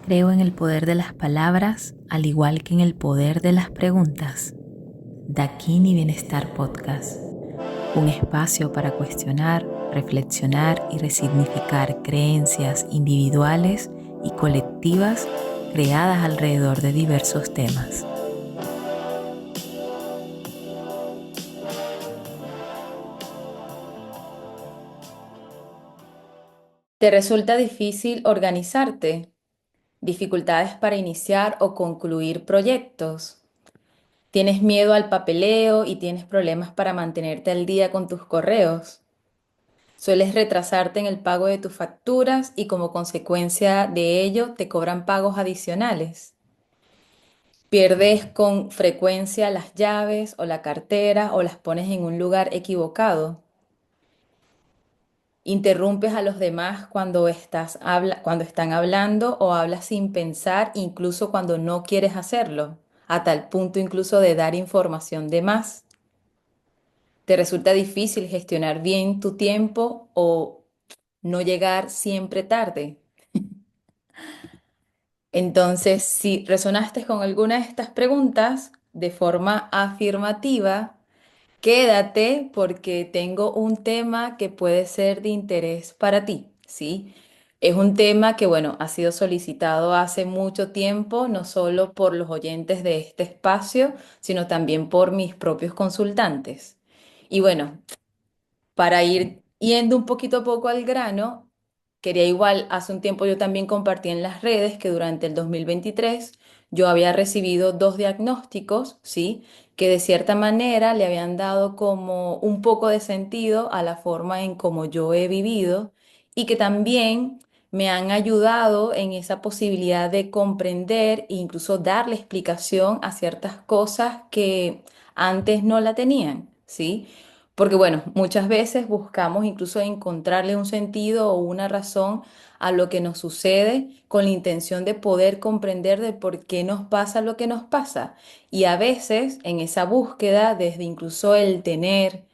Creo en el poder de las palabras, al igual que en el poder de las preguntas. Dakini Bienestar Podcast, un espacio para cuestionar, reflexionar y resignificar creencias individuales y colectivas creadas alrededor de diversos temas. ¿Te resulta difícil organizarte? ¿Dificultades para iniciar o concluir proyectos? ¿Tienes miedo al papeleo y tienes problemas para mantenerte al día con tus correos? ¿Sueles retrasarte en el pago de tus facturas y como consecuencia de ello te cobran pagos adicionales? ¿Pierdes con frecuencia las llaves o la cartera o las pones en un lugar equivocado? Interrumpes a los demás cuando están hablando o hablas sin pensar, incluso cuando no quieres hacerlo, a tal punto incluso de dar información de más. ¿Te resulta difícil gestionar bien tu tiempo o no llegar siempre tarde? Entonces, si resonaste con alguna de estas preguntas de forma afirmativa, quédate porque tengo un tema que puede ser de interés para ti, ¿sí? Es un tema que, bueno, ha sido solicitado hace mucho tiempo, no solo por los oyentes de este espacio, sino también por mis propios consultantes. Y bueno, para ir yendo un poquito a poco al grano, quería igual, hace un tiempo yo también compartí en las redes que durante el 2023 yo había recibido dos diagnósticos, ¿sí? Que de cierta manera le habían dado como un poco de sentido a la forma en cómo yo he vivido y que también me han ayudado en esa posibilidad de comprender e incluso darle explicación a ciertas cosas que antes no la tenían, ¿sí? Porque bueno, muchas veces buscamos incluso encontrarle un sentido o una razón a lo que nos sucede con la intención de poder comprender de por qué nos pasa lo que nos pasa. Y a veces en esa búsqueda, desde incluso el tener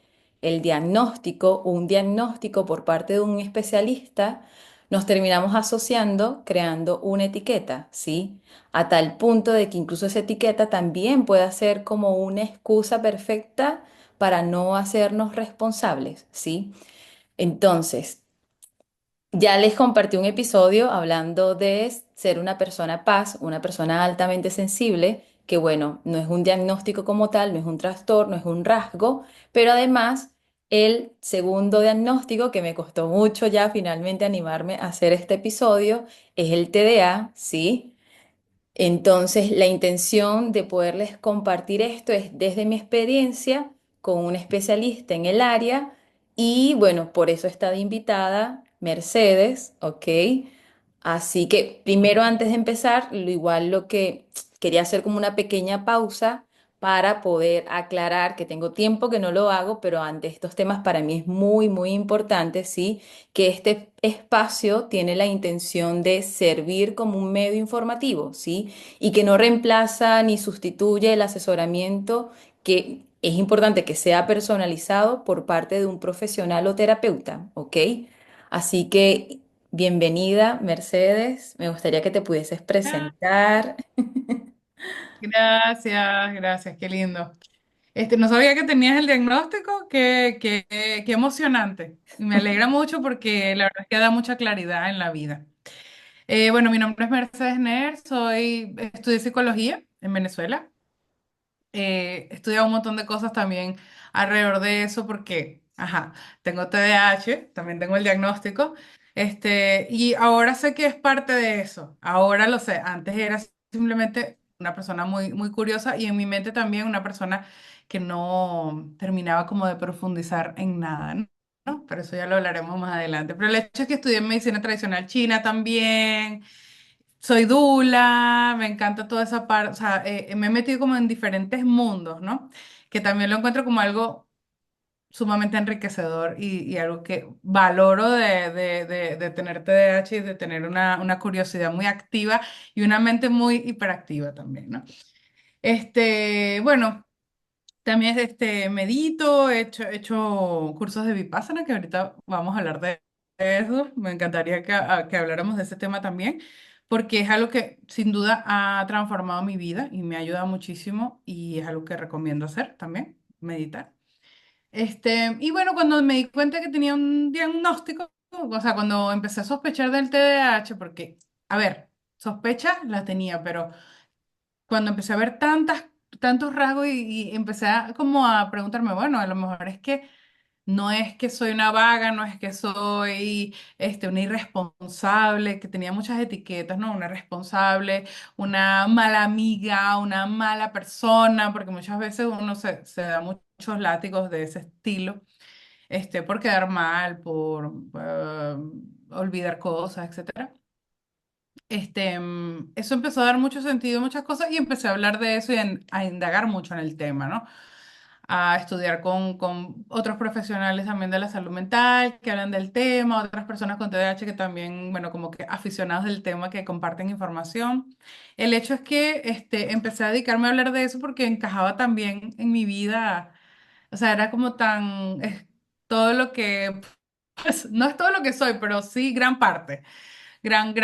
el diagnóstico, un diagnóstico por parte de un especialista, nos terminamos asociando, creando una etiqueta, ¿sí? A tal punto de que incluso esa etiqueta también puede ser como una excusa perfecta para no hacernos responsables, ¿sí? Entonces, ya les compartí un episodio hablando de ser una persona paz, una persona altamente sensible, que bueno, no es un diagnóstico como tal, no es un trastorno, es un rasgo, pero además el segundo diagnóstico que me costó mucho ya finalmente animarme a hacer este episodio es el TDA, ¿sí? Entonces, la intención de poderles compartir esto es desde mi experiencia con un especialista en el área y bueno, por eso está de invitada Mercedes, ¿ok? Así que primero antes de empezar, lo igual lo que quería hacer como una pequeña pausa para poder aclarar que tengo tiempo que no lo hago, pero ante estos temas para mí es muy, muy importante, ¿sí? Que este espacio tiene la intención de servir como un medio informativo, ¿sí? Y que no reemplaza ni sustituye el asesoramiento que es importante que sea personalizado por parte de un profesional o terapeuta, ¿ok? Así que bienvenida, Mercedes. Me gustaría que te pudieses presentar. Gracias, gracias, qué lindo. No sabía que tenías el diagnóstico, qué emocionante. Y me alegra mucho porque la verdad es que da mucha claridad en la vida. Bueno, mi nombre es Mercedes Ner, estudié psicología en Venezuela. He estudiado un montón de cosas también alrededor de eso porque, ajá, tengo TDAH, también tengo el diagnóstico, y ahora sé que es parte de eso, ahora lo sé, antes era simplemente una persona muy, muy curiosa y en mi mente también una persona que no terminaba como de profundizar en nada, ¿no? Pero eso ya lo hablaremos más adelante. Pero el hecho es que estudié medicina tradicional china también. Soy dula, me encanta toda esa parte, o sea, me he metido como en diferentes mundos, ¿no? Que también lo encuentro como algo sumamente enriquecedor y algo que valoro de tener TDAH y de tener una curiosidad muy activa y una mente muy hiperactiva también, ¿no? Bueno, también medito, he hecho cursos de Vipassana, que ahorita vamos a hablar de eso, me encantaría que habláramos de ese tema también. porque es algo que sin duda ha transformado mi vida y me ha ayudado muchísimo y es algo que recomiendo hacer también, meditar. Y bueno, cuando me di cuenta que tenía un diagnóstico, o sea, cuando empecé a sospechar del TDAH, porque, a ver, sospechas la tenía, pero cuando empecé a ver tantos rasgos y empecé como a preguntarme, bueno, a lo mejor es que no es que soy una vaga, no es que soy una irresponsable, que tenía muchas etiquetas, ¿no? Una irresponsable, una mala amiga, una mala persona, porque muchas veces uno se da muchos látigos de ese estilo, por quedar mal, por olvidar cosas, etcétera. Eso empezó a dar mucho sentido a muchas cosas y empecé a hablar de eso y a indagar mucho en el tema, ¿no? A estudiar con otros profesionales también de la salud mental que hablan del tema, otras personas con TDAH que también, bueno, como que aficionados del tema que comparten información. El hecho es que empecé a dedicarme a hablar de eso porque encajaba también en mi vida, o sea, era como es todo lo que, pues, no es todo lo que soy, pero sí gran parte. Gran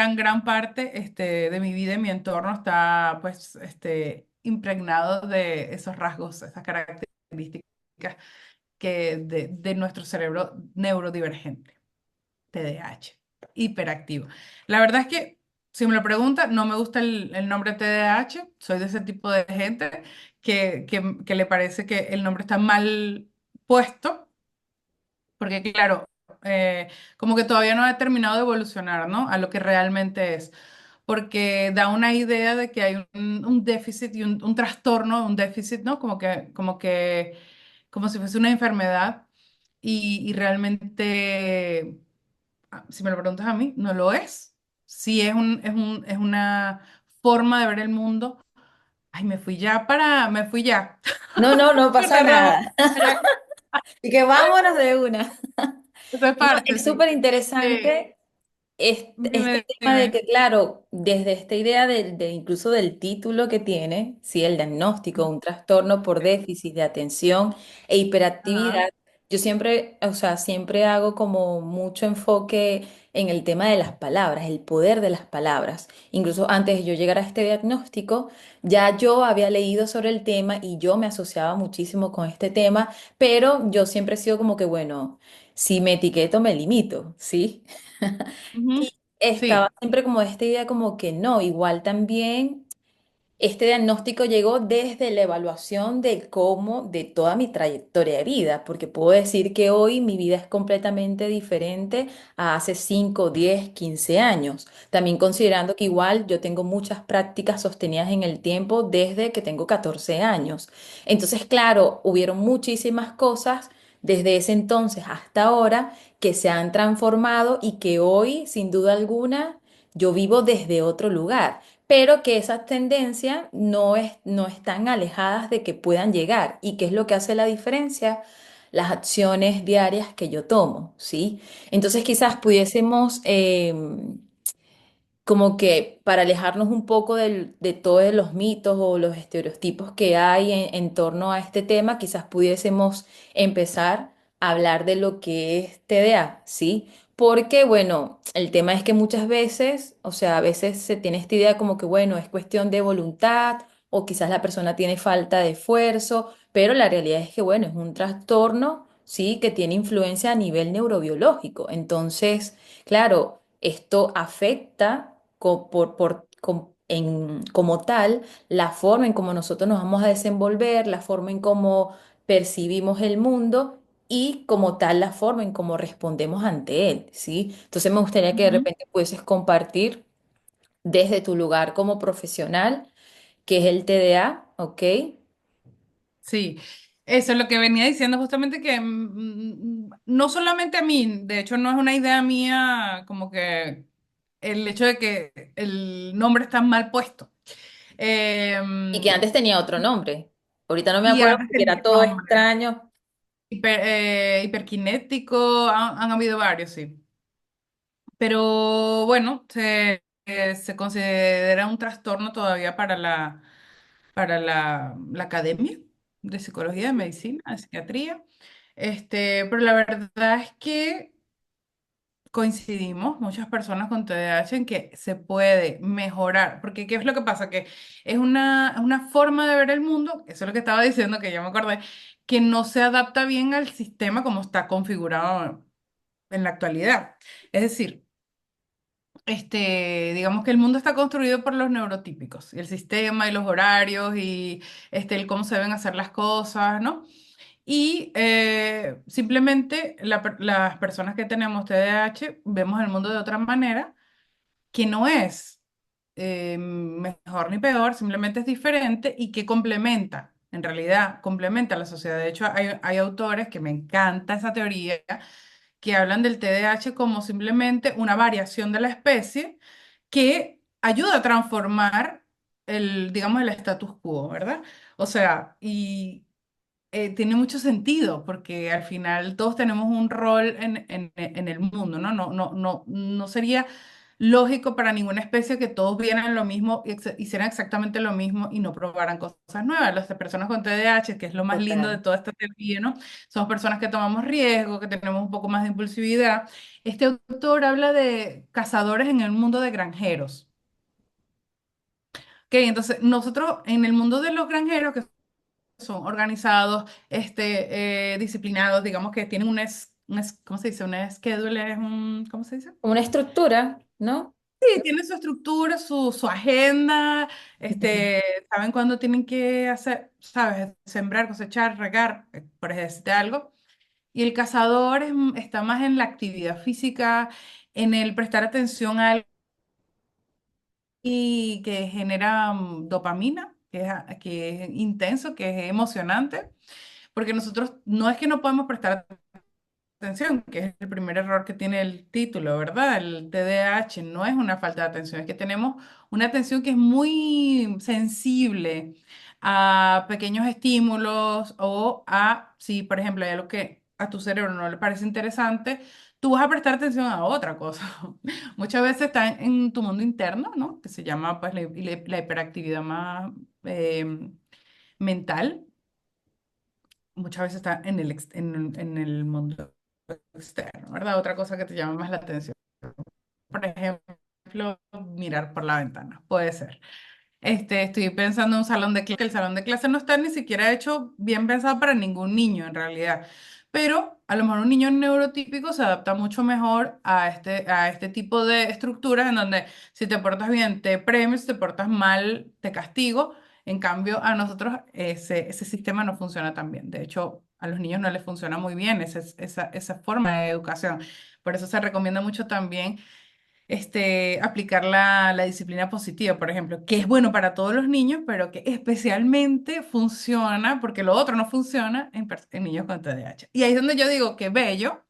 parte de mi vida y mi entorno está pues impregnado de esos rasgos, esas características de nuestro cerebro neurodivergente, TDAH, hiperactivo. La verdad es que, si me lo pregunta, no me gusta el nombre TDAH, soy de ese tipo de gente que le parece que el nombre está mal puesto, porque claro, como que todavía no ha terminado de evolucionar, ¿no? A lo que realmente es porque da una idea de que hay un déficit y un trastorno, un déficit, ¿no? Como si fuese una enfermedad y realmente, si me lo preguntas a mí, no lo es. Sí es una forma de ver el mundo. Ay, me fui ya. No, no, no pasa Súper raro. nada. Y que vámonos de una. Eso es No, parte, es súper sí. interesante este Dime, tema de dime. que, claro, desde esta idea incluso del título que tiene, sí, el diagnóstico, un trastorno por déficit de atención e Ajá. hiperactividad, yo siempre, o sea, siempre hago como mucho enfoque en el tema de las palabras, el poder de las palabras. Incluso antes de yo llegar a este diagnóstico, ya yo había leído sobre el tema y yo me asociaba muchísimo con este tema, pero yo siempre he sido como que, bueno, si me etiqueto, me limito, ¿sí? Ujú. Y estaba Sí. siempre como esta idea como que no, igual también este diagnóstico llegó desde la evaluación de cómo, de toda mi trayectoria de vida, porque puedo decir que hoy mi vida es completamente diferente a hace 5 10 15 años. También considerando que igual yo tengo muchas prácticas sostenidas en el tiempo desde que tengo 14 años. Entonces, claro, hubieron muchísimas cosas desde ese entonces hasta ahora que se han transformado y que hoy, sin duda alguna, yo vivo desde otro lugar, pero que esas tendencias no están alejadas de que puedan llegar. ¿Y qué es lo que hace la diferencia? Las acciones diarias que yo tomo, ¿sí? Entonces quizás pudiésemos como que para alejarnos un poco de todos los mitos o los estereotipos que hay en torno a este tema, quizás pudiésemos empezar a hablar de lo que es TDA, ¿sí? Porque, bueno, el tema es que muchas veces, o sea, a veces se tiene esta idea como que, bueno, es cuestión de voluntad o quizás la persona tiene falta de esfuerzo, pero la realidad es que, bueno, es un trastorno, ¿sí? Que tiene influencia a nivel neurobiológico. Entonces, claro, esto afecta como tal la forma en cómo nosotros nos vamos a desenvolver, la forma en cómo percibimos el mundo y como tal la forma en cómo respondemos ante él, ¿sí? Entonces me gustaría que de Ujú. repente pudieses compartir desde tu lugar como profesional, que es el TDA, ¿ok? Sí, eso es lo que venía diciendo justamente que no solamente a mí, de hecho no es una idea mía como que el hecho de que el nombre está mal puesto. Y que Em, antes tenía otro nombre. Ahorita no me y acuerdo antes porque tenía era otro todo nombre, extraño. hiperkinético, han habido varios, sí. Pero bueno, se considera un trastorno todavía para la Academia de Psicología, de Medicina, de Psiquiatría. Pero la verdad es que coincidimos, muchas personas con TDAH, en que se puede mejorar, porque ¿qué es lo que pasa? Que es una forma de ver el mundo, eso es lo que estaba diciendo, que ya me acordé, que no se adapta bien al sistema como está configurado en la actualidad. Es decir, digamos que el mundo está construido por los neurotípicos, y el sistema y los horarios y el cómo se deben hacer las cosas, ¿no? Y simplemente las personas que tenemos TDAH vemos el mundo de otra manera, que no es mejor ni peor, simplemente es diferente y que complementa, en realidad complementa a la sociedad. De hecho, hay autores que me encanta esa teoría, que hablan del TDAH como simplemente una variación de la especie que ayuda a transformar digamos, el status quo, ¿verdad? O sea, y tiene mucho sentido, porque al final todos tenemos un rol en el mundo, ¿no? No sería lógico para ninguna especie que todos vieran lo mismo y hicieran exactamente lo mismo y no probaran cosas nuevas. Las personas con TDAH, que es lo más lindo de Total. toda esta teoría, ¿no? Somos personas que tomamos riesgo, que tenemos un poco más de impulsividad. Este autor habla de cazadores en el mundo de granjeros. Ok, entonces nosotros en el mundo de los granjeros, que son organizados, disciplinados, digamos que tienen ¿cómo se dice? Un schedule, ¿cómo se dice? Una estructura, ¿no? Sí, tienen su estructura, su agenda, Ujú. saben cuándo tienen que hacer, ¿sabes? Sembrar, cosechar, regar, por decirte algo. Y el cazador está más en la actividad física, en el prestar atención a algo y que genera dopamina, que es intenso, que es emocionante, porque nosotros no es que no podemos prestar atención, que es el primer error que tiene el título, ¿verdad? El TDAH no es una falta de atención, es que tenemos una atención que es muy sensible a pequeños estímulos o si por ejemplo hay algo que a tu cerebro no le parece interesante, tú vas a prestar atención a otra cosa. Muchas veces está en tu mundo interno, ¿no? Que se llama pues la hiperactividad más mental. Muchas veces está en el mundo externo, ¿verdad? Otra cosa que te llama más la atención. Por ejemplo, mirar por la ventana, puede ser. Estoy pensando en un salón de clase, que el salón de clase no está ni siquiera hecho bien pensado para ningún niño en realidad. Pero a lo mejor un niño neurotípico se adapta mucho mejor a este tipo de estructuras en donde si te portas bien te premio, si te portas mal te castigo. En cambio, a nosotros ese sistema no funciona tan bien. De hecho, a los niños no les funciona muy bien esa forma de educación. Por eso se recomienda mucho también aplicar la disciplina positiva, por ejemplo, que es bueno para todos los niños, pero que especialmente funciona, porque lo otro no funciona en niños con TDAH. Y ahí es donde yo digo que bello,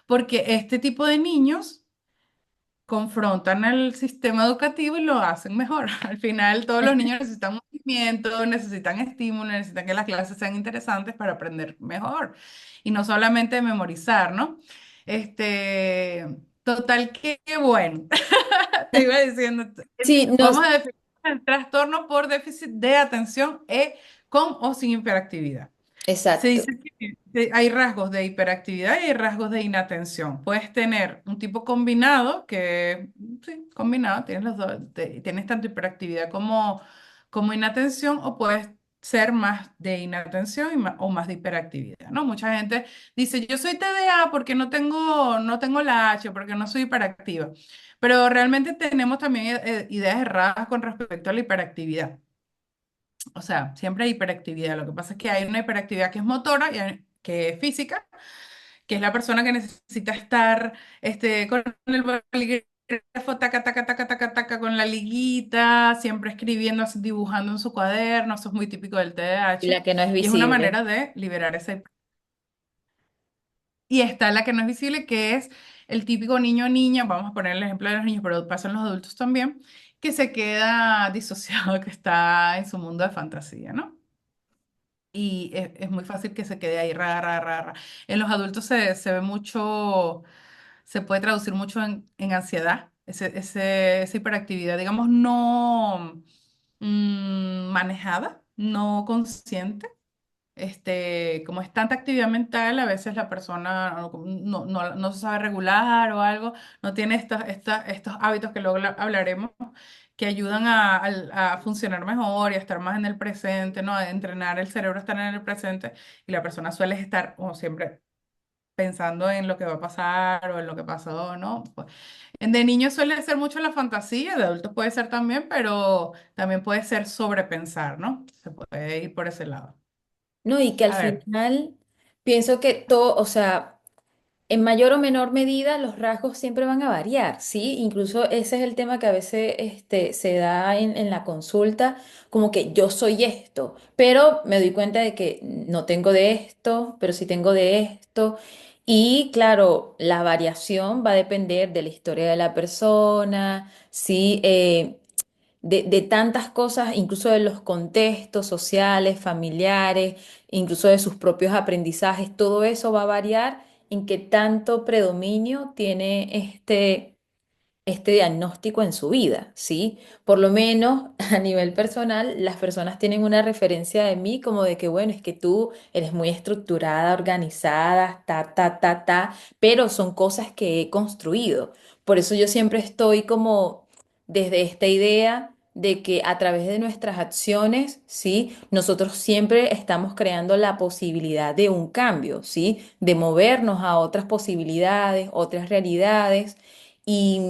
porque este tipo de niños confrontan el sistema educativo y lo hacen mejor. Al final, todos los niños necesitan movimiento, necesitan estímulo, necesitan que las clases sean interesantes para aprender mejor. Y no solamente memorizar, ¿no? Total que bueno. Te iba diciendo, Sí, vamos a definir el trastorno por déficit de atención con o sin hiperactividad. Se exacto. dice que hay rasgos de hiperactividad y hay rasgos de inatención. Puedes tener un tipo combinado, que sí, combinado, tienes los dos, tienes tanto hiperactividad como inatención, o puedes ser más de inatención o más de hiperactividad, ¿no? Mucha gente dice, yo soy TDA porque no tengo la H, porque no soy hiperactiva. Pero realmente tenemos también ideas erradas con respecto a la hiperactividad. O sea, siempre hay hiperactividad. Lo que pasa es que hay una hiperactividad que es motora y que es física, que es la persona que necesita estar con el bolígrafo, taca, taca, taca, taca, taca, con la liguita, siempre escribiendo, así, dibujando en su cuaderno. Eso es muy típico del Y TDAH. la que no es Y es una visible. manera de liberar esa. Y está la que no es visible, que es el típico niño o niña, vamos a poner el ejemplo de los niños, pero pasa en los adultos también, que se queda disociado, que está en su mundo de fantasía, ¿no? Y es muy fácil que se quede ahí, ra, ra, ra, ra. En los adultos se ve mucho, se puede traducir mucho en ansiedad, esa hiperactividad, digamos, no manejada, no consciente. como es tanta actividad mental, a veces la persona no se sabe regular o algo, no tiene estos hábitos que luego hablaremos, que ayudan a funcionar mejor y a estar más en el presente, ¿no? A entrenar el cerebro a estar en el presente, y la persona suele estar, como siempre, pensando en lo que va a pasar o en lo que pasó, ¿no? Pues, de niños suele ser mucho la fantasía, de adultos puede ser también, pero también puede ser sobrepensar, ¿no? Se puede ir por ese lado. No, y que al A ver. final pienso que todo, o sea, en mayor o menor medida los rasgos siempre van a variar, ¿sí? Incluso ese es el tema que a veces se da en la consulta, como que yo soy esto, pero me doy cuenta de que no tengo de esto, pero sí tengo de esto. Y claro, la variación va a depender de la historia de la persona, ¿sí? De tantas cosas, incluso de los contextos sociales, familiares, incluso de sus propios aprendizajes, todo eso va a variar en qué tanto predominio tiene este diagnóstico en su vida, ¿sí? Por lo menos a nivel personal, las personas tienen una referencia de mí como de que, bueno, es que tú eres muy estructurada, organizada, pero son cosas que he construido. Por eso yo siempre estoy como desde esta idea de que a través de nuestras acciones, ¿sí? Nosotros siempre estamos creando la posibilidad de un cambio, ¿sí? De movernos a otras posibilidades, otras realidades. Y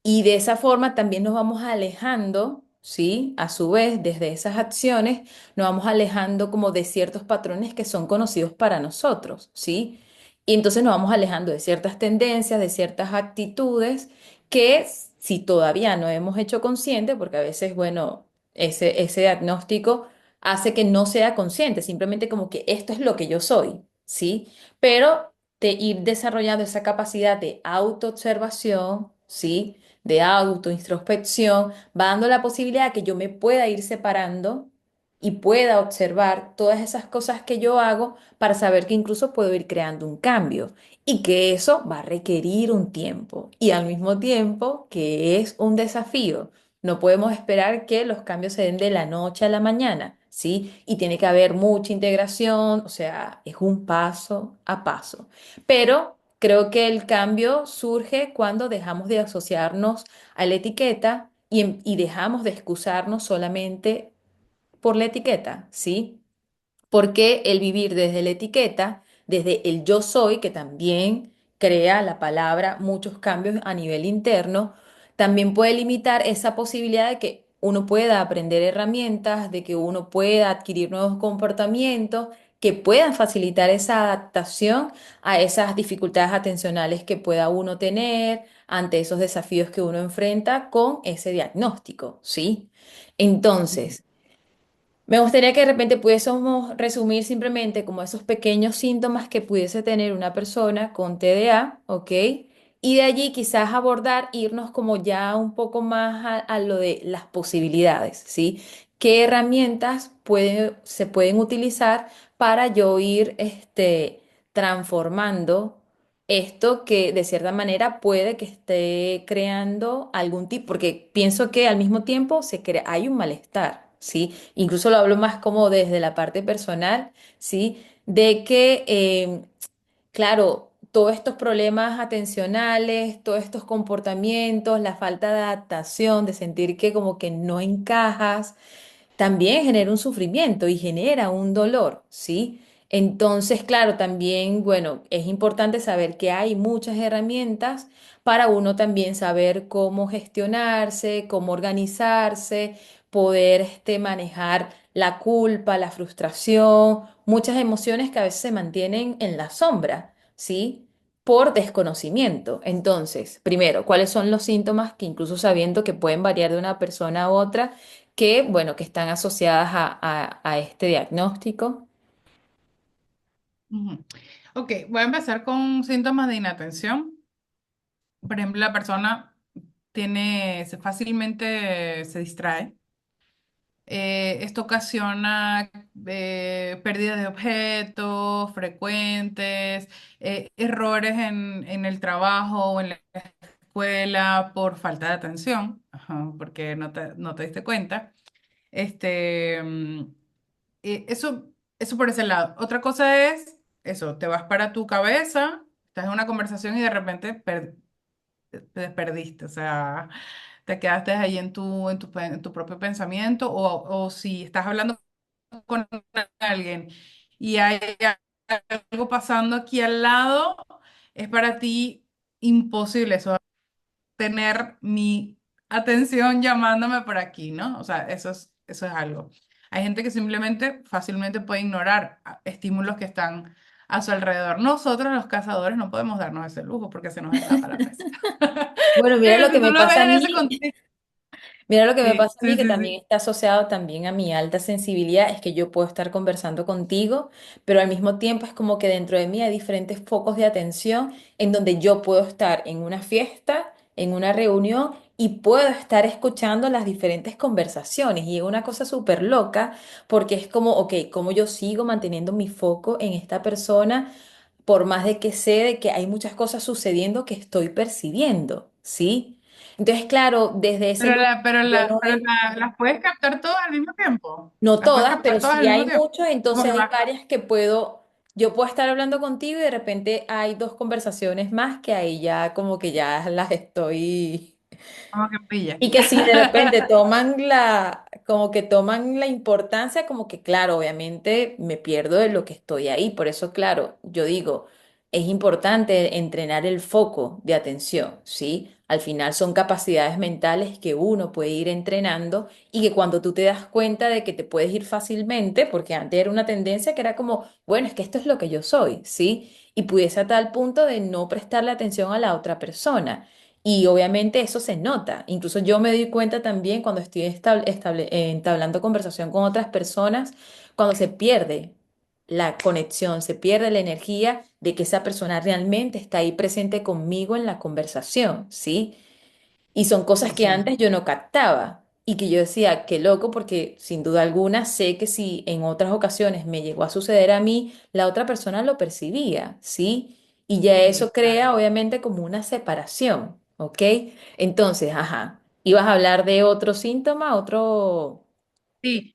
y de esa forma también nos vamos alejando, ¿sí? A su vez, desde esas acciones, nos vamos alejando como de ciertos patrones que son conocidos para nosotros, ¿sí? Y entonces nos vamos alejando de ciertas tendencias, de ciertas actitudes que si todavía no hemos hecho consciente, porque a veces, bueno, ese diagnóstico hace que no sea consciente, simplemente como que esto es lo que yo soy, ¿sí? Pero de ir desarrollando esa capacidad de autoobservación, ¿sí? De autointrospección, va dando la posibilidad que yo me pueda ir separando y pueda observar todas esas cosas que yo hago para saber que incluso puedo ir creando un cambio y que eso va a requerir un tiempo y al mismo tiempo que es un desafío. No podemos esperar que los cambios se den de la noche a la mañana, ¿sí? Y tiene que haber mucha integración, o sea, es un paso a paso. Pero creo que el cambio surge cuando dejamos de asociarnos a la etiqueta y dejamos de excusarnos solamente por la etiqueta, ¿sí? Porque el vivir desde la etiqueta, desde el yo soy, que también crea la palabra muchos cambios a nivel interno, también puede limitar esa posibilidad de que uno pueda aprender herramientas, de que uno pueda adquirir nuevos comportamientos que puedan facilitar esa adaptación a esas dificultades atencionales que pueda uno tener ante esos desafíos que uno enfrenta con ese diagnóstico, ¿sí? Entonces, me gustaría que de repente pudiésemos resumir simplemente como esos pequeños síntomas que pudiese tener una persona con TDA, ¿ok? Y de allí quizás abordar, irnos como ya un poco más a lo de las posibilidades, ¿sí? ¿Qué herramientas se pueden utilizar para yo ir transformando esto que de cierta manera puede que esté creando algún tipo, porque pienso que al mismo tiempo hay un malestar, ¿sí? Incluso lo hablo más como desde la parte personal, ¿sí? De que, claro, todos estos problemas atencionales, todos estos comportamientos, la falta de adaptación, de sentir que como que no encajas, también genera un sufrimiento y genera un dolor, ¿sí? Entonces, claro, también, bueno, es importante saber que hay muchas herramientas para uno también saber cómo gestionarse, cómo organizarse, poder manejar la culpa, la frustración, muchas emociones que a veces se mantienen en la sombra, ¿sí? Por desconocimiento. Entonces, primero, ¿cuáles son los síntomas que incluso sabiendo que pueden variar de una persona a otra? Que, bueno, que están asociadas a este diagnóstico. Ujú. Ok, voy a empezar con síntomas de inatención. Por ejemplo, la persona fácilmente se distrae. Esto ocasiona pérdida de objetos frecuentes, errores en el trabajo o en la escuela por falta de atención, ajá, porque no te diste cuenta. Este, mm, eso eso por ese lado. Otra cosa es, eso, te vas para tu cabeza, estás en una conversación y de repente te perdiste, o sea, te quedaste ahí en tu propio pensamiento, o si estás hablando con alguien y hay algo pasando aquí al lado, es para ti imposible eso, tener mi atención llamándome por aquí, ¿no? O sea, eso es algo. Hay gente que simplemente fácilmente puede ignorar estímulos que están a su alrededor. Nosotros los cazadores no podemos darnos ese lujo porque se nos escapa la presa. Bueno, mira Pero lo que si tú me lo ves pasa a en ese mí. contexto, Mira lo que me sí, pasa a mí, sí, que sí, también sí. está asociado también a mi alta sensibilidad, es que yo puedo estar conversando contigo, pero al mismo tiempo es como que dentro de mí hay diferentes focos de atención en donde yo puedo estar en una fiesta, en una reunión y puedo estar escuchando las diferentes conversaciones. Y es una cosa súper loca porque es como, ok, como yo sigo manteniendo mi foco en esta persona por más de que sé de que hay muchas cosas sucediendo que estoy percibiendo, ¿sí? Entonces, claro, desde ese lugar yo no es, Las puedes captar todas al mismo tiempo. no Las puedes todas, pero captar todas al sí mismo hay tiempo. muchos, Como entonces que hay vas, varias que yo puedo estar hablando contigo y de repente hay dos conversaciones más que ahí ya como que ya las estoy. como que pillas. Y que si de repente como que toman la importancia, como que claro, obviamente me pierdo de lo que estoy ahí. Por eso, claro, yo digo, es importante entrenar el foco de atención, ¿sí? Al final son capacidades mentales que uno puede ir entrenando y que cuando tú te das cuenta de que te puedes ir fácilmente, porque antes era una tendencia que era como, bueno, es que esto es lo que yo soy, ¿sí? Y pudiese a tal punto de no prestarle atención a la otra persona. Y obviamente eso se nota. Incluso yo me doy cuenta también cuando estoy entablando conversación con otras personas, cuando se pierde la conexión, se pierde la energía de que esa persona realmente está ahí presente conmigo en la conversación, ¿sí? Y son cosas Sí, que sí. antes yo no captaba y que yo decía, qué loco, porque sin duda alguna sé que si en otras ocasiones me llegó a suceder a mí, la otra persona lo percibía, ¿sí? Y ya Sí, eso claro. crea obviamente como una separación, ¿ok? Entonces, ajá, ibas a hablar de otro síntoma, otro. Sí,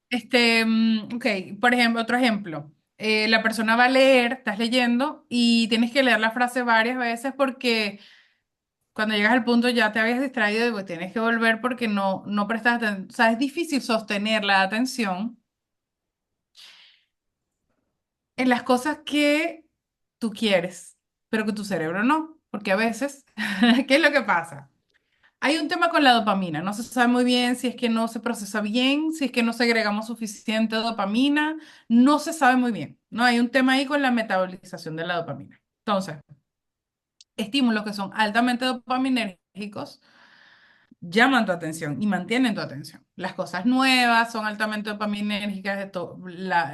ok, por ejemplo, otro ejemplo. La persona va a leer, estás leyendo y tienes que leer la frase varias veces porque cuando llegas al punto ya te habías distraído y pues tienes que volver porque no prestas atención. O sea, es difícil sostener la atención en las cosas que tú quieres, pero que tu cerebro no, porque a veces, ¿qué es lo que pasa? Hay un tema con la dopamina, no se sabe muy bien si es que no se procesa bien, si es que no segregamos suficiente dopamina, no se sabe muy bien, ¿no? Hay un tema ahí con la metabolización de la dopamina. Entonces, estímulos que son altamente dopaminérgicos llaman tu atención y mantienen tu atención. Las cosas nuevas son altamente dopaminérgicas.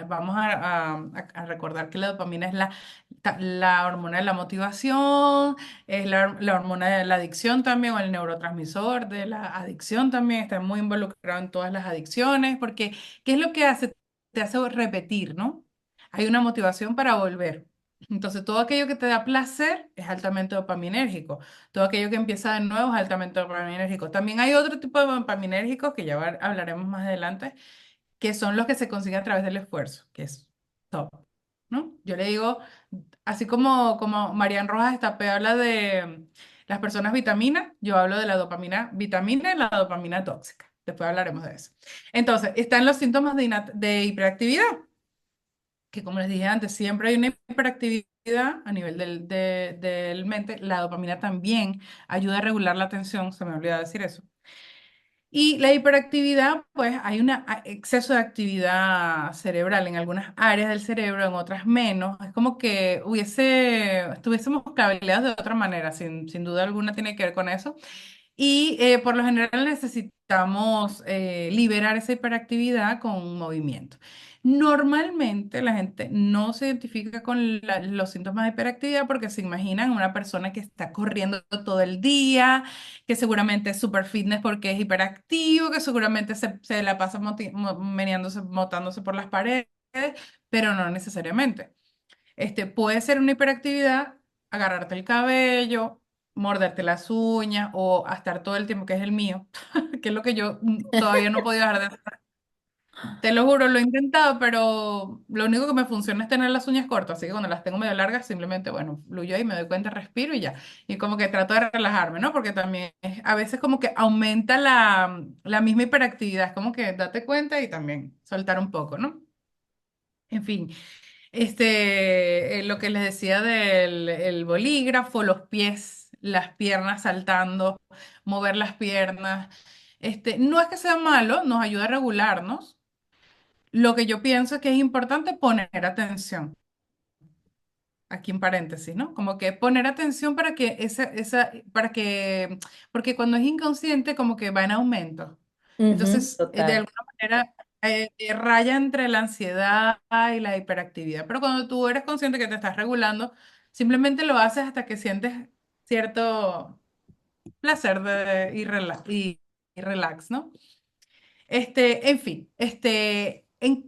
Vamos a recordar que la dopamina es la hormona de la motivación, es la hormona de la adicción también, o el neurotransmisor de la adicción también, está muy involucrado en todas las adicciones, porque ¿qué es lo que hace? Te hace repetir, ¿no? Hay una motivación para volver. Entonces, todo aquello que te da placer es altamente dopaminérgico. Todo aquello que empieza de nuevo es altamente dopaminérgico. También hay otro tipo de dopaminérgicos que ya hablaremos más adelante, que son los que se consiguen a través del esfuerzo, que es top, ¿no? Yo le digo, así como Marian Rojas Estapé habla de las personas vitaminas, yo hablo de la dopamina vitamina y la dopamina tóxica. Después hablaremos de eso. Entonces, están los síntomas de hiperactividad que como les dije antes, siempre hay una hiperactividad a nivel del mente. La dopamina también ayuda a regular la atención, se me olvidó decir eso. Y la hiperactividad, pues hay un exceso de actividad cerebral en algunas áreas del cerebro, en otras menos. Es como que estuviésemos cableados de otra manera, sin duda alguna tiene que ver con eso. Y por lo general necesitamos liberar esa hiperactividad con un movimiento. Normalmente la gente no se identifica con los síntomas de hiperactividad porque se imaginan una persona que está corriendo todo el día, que seguramente es super fitness porque es hiperactivo, que seguramente se la pasa meneándose, botándose por las paredes, pero no necesariamente. Puede ser una hiperactividad, agarrarte el cabello, morderte las uñas o a estar todo el tiempo, que es el mío, que es lo que yo todavía no he podido dejar de hacer. Te lo juro, lo he intentado, pero lo único que me funciona es tener las uñas cortas, así que cuando las tengo medio largas, simplemente, bueno, fluyo y me doy cuenta, respiro y ya. Y como que trato de relajarme, ¿no? Porque también a veces como que aumenta la misma hiperactividad, es como que date cuenta y también soltar un poco, ¿no? En fin, lo que les decía del el bolígrafo, los pies, las piernas saltando, mover las piernas, no es que sea malo, nos ayuda a regularnos. Lo que yo pienso es que es importante poner atención, aquí en paréntesis, ¿no? Como que poner atención para que porque cuando es inconsciente como que va en aumento. Ujú, Entonces, de total. alguna manera, raya entre la ansiedad y la hiperactividad. Pero cuando tú eres consciente que te estás regulando, simplemente lo haces hasta que sientes cierto placer y relax, ¿no? En fin,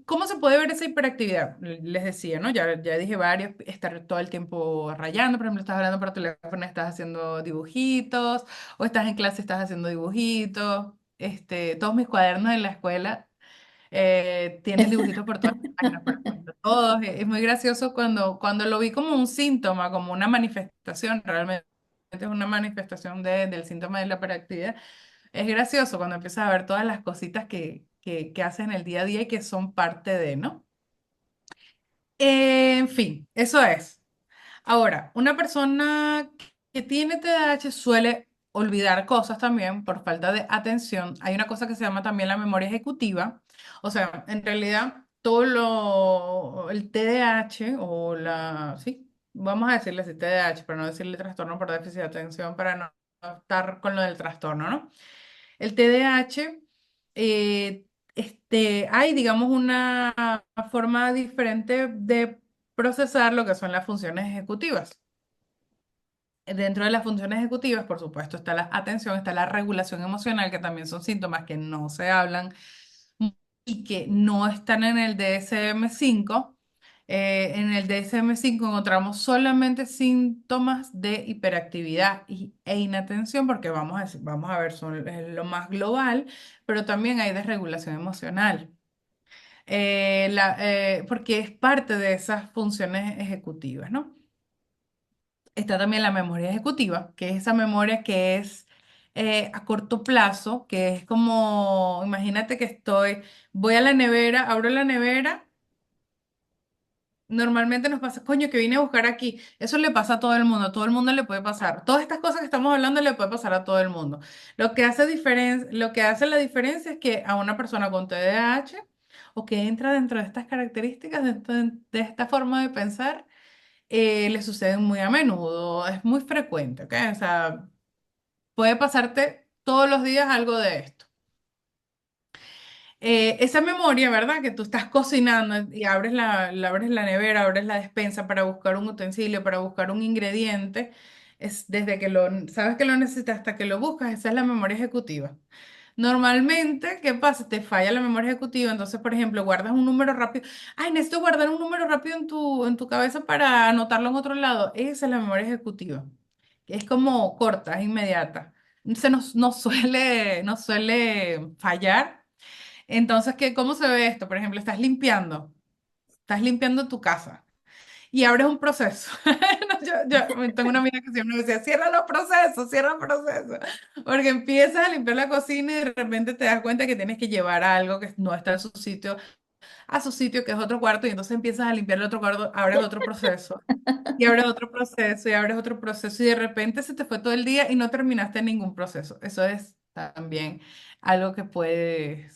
¿cómo se puede ver esa hiperactividad? Les decía, ¿no? Ya dije varios, estar todo el tiempo rayando, por ejemplo, estás hablando por teléfono, estás haciendo dibujitos, o estás en clase, estás haciendo dibujitos. Todos mis cuadernos en la escuela tienen dibujitos por todas las páginas, por ejemplo, todos. Es muy gracioso cuando lo vi como un síntoma, como una manifestación, realmente es una manifestación del síntoma de la hiperactividad. Es gracioso cuando empiezas a ver todas las cositas que haces en el día a día y que son parte de, ¿no? En fin, eso es. Ahora, una persona que tiene TDAH suele olvidar cosas también por falta de atención. Hay una cosa que se llama también la memoria ejecutiva. O sea, en realidad, el TDAH sí, vamos a decirle así TDAH, para no decirle trastorno por déficit de atención, para no estar con lo del trastorno, ¿no? El TDAH, hay, digamos, una forma diferente de procesar lo que son las funciones ejecutivas. Dentro de las funciones ejecutivas, por supuesto, está la atención, está la regulación emocional, que también son síntomas que no se hablan y que no están en el DSM-5. En el DSM-5 encontramos solamente síntomas de hiperactividad e inatención, porque vamos a ver, son lo más global, pero también hay desregulación emocional. Porque es parte de esas funciones ejecutivas, ¿no? Está también la memoria ejecutiva, que es esa memoria que es a corto plazo, que es como, imagínate que voy a la nevera, abro la nevera, normalmente nos pasa, coño, que vine a buscar aquí. Eso le pasa a todo el mundo le puede pasar. Todas estas cosas que estamos hablando le puede pasar a todo el mundo. Lo que hace la diferencia es que a una persona con TDAH o que entra dentro de estas características, de esta forma de pensar, le suceden muy a menudo, es muy frecuente, ¿ok? O sea, puede pasarte todos los días algo de esto. Esa memoria, ¿verdad? Que tú estás cocinando y abres la nevera, abres la despensa para buscar un utensilio, para buscar un ingrediente, es desde que sabes que lo necesitas hasta que lo buscas, esa es la memoria ejecutiva. Normalmente, ¿qué pasa? Te falla la memoria ejecutiva, entonces, por ejemplo, guardas un número rápido. Ay, necesito guardar un número rápido en tu cabeza para anotarlo en otro lado. Esa es la memoria ejecutiva. Es como corta, es inmediata. No suele fallar. Entonces, ¿cómo se ve esto? Por ejemplo, estás limpiando tu casa y abres un proceso. No, yo tengo una amiga que siempre me decía, cierra los procesos, porque empiezas a limpiar la cocina y de repente te das cuenta que tienes que llevar algo que no está en su sitio, a su sitio, que es otro cuarto, y entonces empiezas a limpiar el otro cuarto, abres otro proceso, y abres otro proceso, y abres otro proceso, y de repente se te fue todo el día y no terminaste ningún proceso. Eso es también algo que puede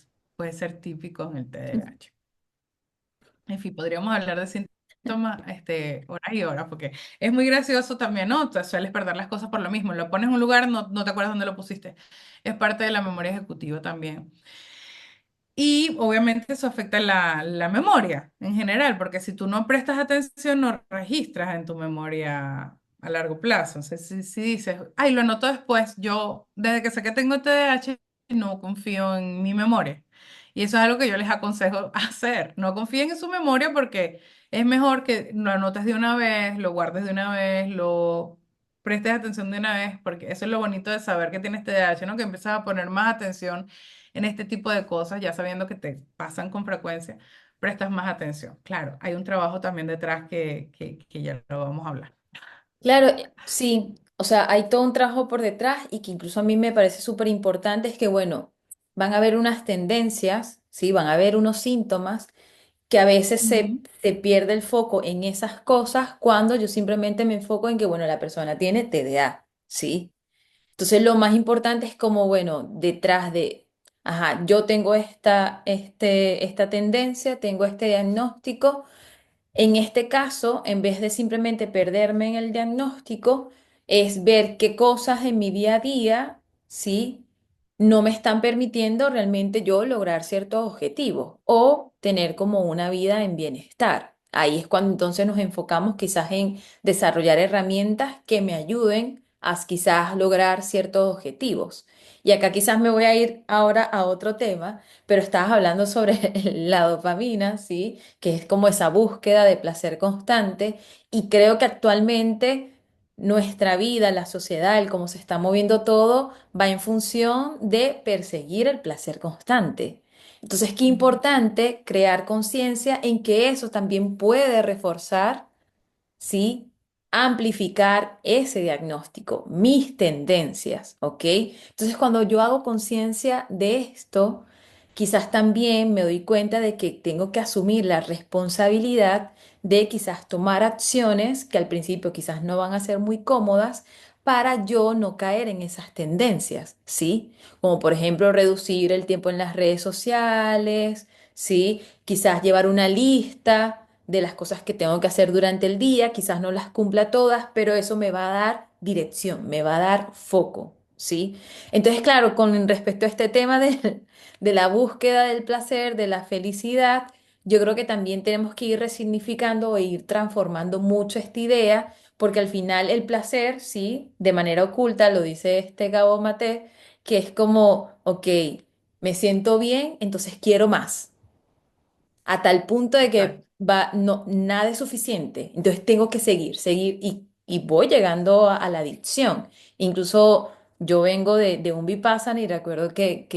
ser típico en el TDAH. En fin, podríamos hablar de síntomas, horas y horas, porque es muy gracioso también, ¿no? Te sueles perder las cosas por lo mismo. Lo pones en un lugar, no te acuerdas dónde lo pusiste. Es parte de la memoria ejecutiva también. Y obviamente eso afecta la memoria en general, porque si tú no prestas atención, no registras en tu memoria a largo plazo. Entonces, si dices, ay, lo anoto después, yo desde que sé que tengo TDAH, no confío en mi memoria. Y eso es algo que yo les aconsejo hacer. No confíen en su memoria porque es mejor que lo anotes de una vez, lo guardes de una vez, lo prestes atención de una vez, porque eso es lo bonito de saber que tienes TDAH, ¿no? Que empiezas a poner más atención en este tipo de cosas, ya sabiendo que te pasan con frecuencia, prestas más atención. Claro, hay un trabajo también detrás que ya lo vamos a hablar. Claro, sí, o sea, hay todo un trabajo por detrás y que incluso a mí me parece súper importante es que, bueno, van a haber unas tendencias, sí, van a haber unos síntomas que a veces Ujú, se pierde el foco en esas cosas cuando yo simplemente me enfoco en que, bueno, la persona tiene TDA, ¿sí? Entonces lo más importante es como, bueno, detrás de, ajá, yo tengo esta tendencia, tengo este diagnóstico. En este caso, en vez de simplemente perderme en el diagnóstico, es ver qué cosas en mi día a día, ¿sí? No me están permitiendo realmente yo lograr ciertos objetivos o tener como una vida en bienestar. Ahí es cuando entonces nos enfocamos quizás en desarrollar herramientas que me ayuden a quizás lograr ciertos objetivos. Y acá quizás me voy a ir ahora a otro tema, pero estabas hablando sobre la dopamina, ¿sí? Que es como esa búsqueda de placer constante. Y creo que actualmente nuestra vida, la sociedad, el cómo se está moviendo todo, va en función de perseguir el placer constante. Entonces, qué ujú, importante crear conciencia en que eso también puede reforzar, ¿sí? Amplificar ese diagnóstico, mis tendencias, ¿ok? Entonces, cuando yo hago conciencia de esto, quizás también me doy cuenta de que tengo que asumir la responsabilidad de quizás tomar acciones que al principio quizás no van a ser muy cómodas para yo no caer en esas tendencias, ¿sí? Como por ejemplo reducir el tiempo en las redes sociales, ¿sí? Quizás llevar una lista de las cosas que tengo que hacer durante el día, quizás no las cumpla todas, pero eso me va a dar dirección, me va a dar foco, ¿sí? Entonces, claro, con respecto a este tema de la búsqueda del placer, de la felicidad, yo creo que también tenemos que ir resignificando e ir transformando mucho esta idea, porque al final el placer, sí, de manera oculta, lo dice este Gabo Mate, que es como, ok, me siento bien, entonces quiero más a tal punto de que exacto. va, no, nada es suficiente. Entonces tengo que seguir, seguir y voy llegando a la adicción. Incluso yo vengo de un Vipassana y recuerdo que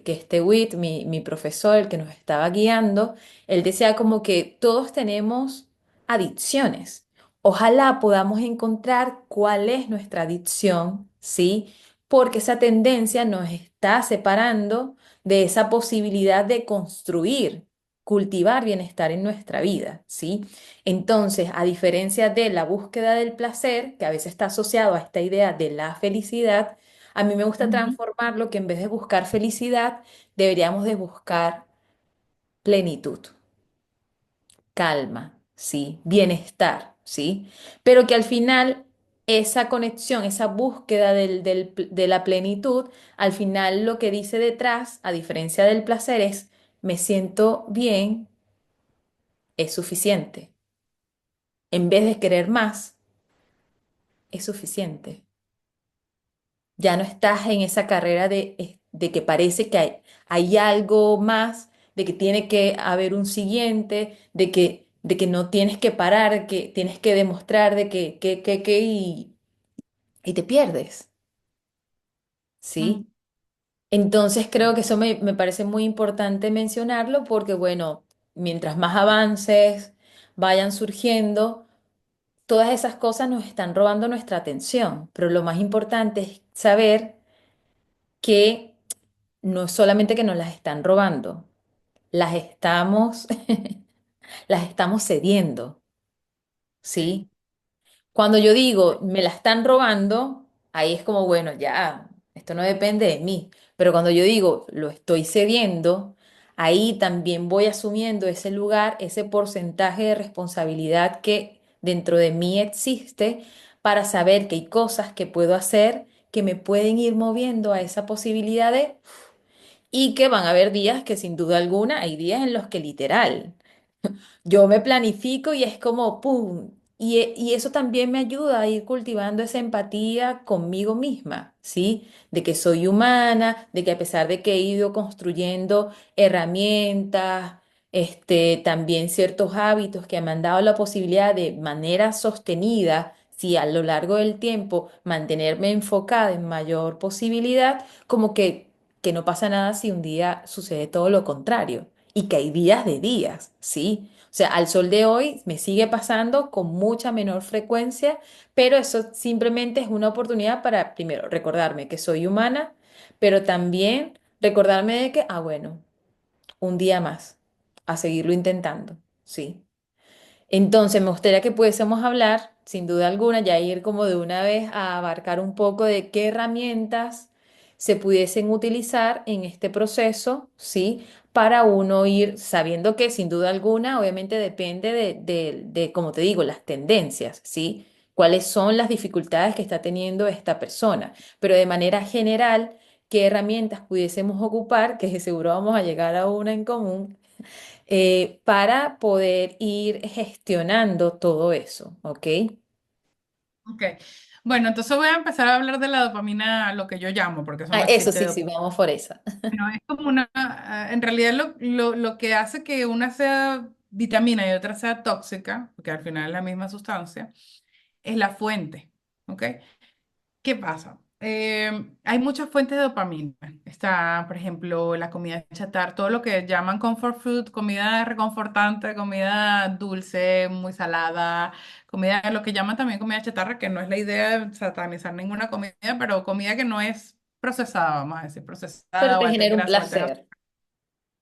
este Wit, mi profesor, el que nos estaba guiando, él decía como que todos tenemos adicciones. Ojalá podamos encontrar cuál es nuestra adicción, ¿sí? Porque esa tendencia nos está separando de esa posibilidad de construir cultivar bienestar en nuestra vida, ¿sí? Entonces, a diferencia de la búsqueda del placer, que a veces está asociado a esta idea de la felicidad, a mí me gusta Ujú, transformarlo que en vez de buscar felicidad, deberíamos de buscar plenitud, calma, ¿sí? Bienestar, ¿sí? Pero que al final esa conexión, esa búsqueda de la plenitud, al final lo que dice detrás, a diferencia del placer, es me siento bien, es suficiente. En vez de querer más, es suficiente. Ya no estás en esa carrera de que parece que hay algo más, de que tiene que haber un siguiente, de que no tienes que parar, que tienes que demostrar de y te pierdes, ujú. ¿sí? Entonces creo que eso me parece muy importante mencionarlo porque, bueno, mientras más avances vayan surgiendo, todas esas cosas nos están robando nuestra atención, pero lo más importante es saber que no es solamente que nos las están robando, las estamos, las estamos cediendo, ¿sí? Cuando yo digo me la están robando, ahí es como, bueno, ya, esto no depende de mí. Pero cuando yo digo lo estoy cediendo, ahí también voy asumiendo ese lugar, ese porcentaje de responsabilidad que dentro de mí existe para saber que hay cosas que puedo hacer que me pueden ir moviendo a esa posibilidad de, y que van a haber días que sin duda alguna hay días en los que literal. Yo me planifico y es como, ¡pum! Y eso también me ayuda a ir cultivando esa empatía conmigo misma, ¿sí? De que soy humana, de que a pesar de que he ido construyendo herramientas, también ciertos hábitos que me han dado la posibilidad de manera sostenida, sí, a lo largo del tiempo, mantenerme enfocada en mayor posibilidad, como que que no pasa nada si un día sucede todo lo contrario y que hay días de días, ¿sí? O sea, al sol de hoy me sigue pasando con mucha menor frecuencia, pero eso simplemente es una oportunidad para, primero, recordarme que soy humana, pero también recordarme de que, bueno, un día más, a seguirlo intentando, ¿sí? Entonces, me gustaría que pudiésemos hablar, sin duda alguna, ya ir como de una vez a abarcar un poco de qué herramientas se pudiesen utilizar en este proceso, ¿sí? Para uno ir sabiendo que, sin duda alguna, obviamente depende como te digo, las tendencias, ¿sí? Cuáles son las dificultades que está teniendo esta persona. Pero de manera general, ¿qué herramientas pudiésemos ocupar? Que seguro vamos a llegar a una en común para poder ir gestionando todo eso, ¿ok? Ok. Bueno, entonces voy a empezar a hablar de la dopamina, lo que yo llamo, porque son Ah, las eso siete sí, sí, dopaminas. vamos por esa. No, es como una, en realidad lo que hace que una sea vitamina y otra sea tóxica, porque al final es la misma sustancia, es la fuente, ¿ok? ¿Qué pasa? Hay muchas fuentes de dopamina. Está, por ejemplo, la comida chatarra, todo lo que llaman comfort food, comida reconfortante, comida dulce, muy salada, comida, lo que llaman también comida chatarra, que no es la idea de satanizar ninguna comida, pero comida que no es procesada, vamos a decir, Pero procesada o te alta en genera un grasa o alta en placer. azúcar,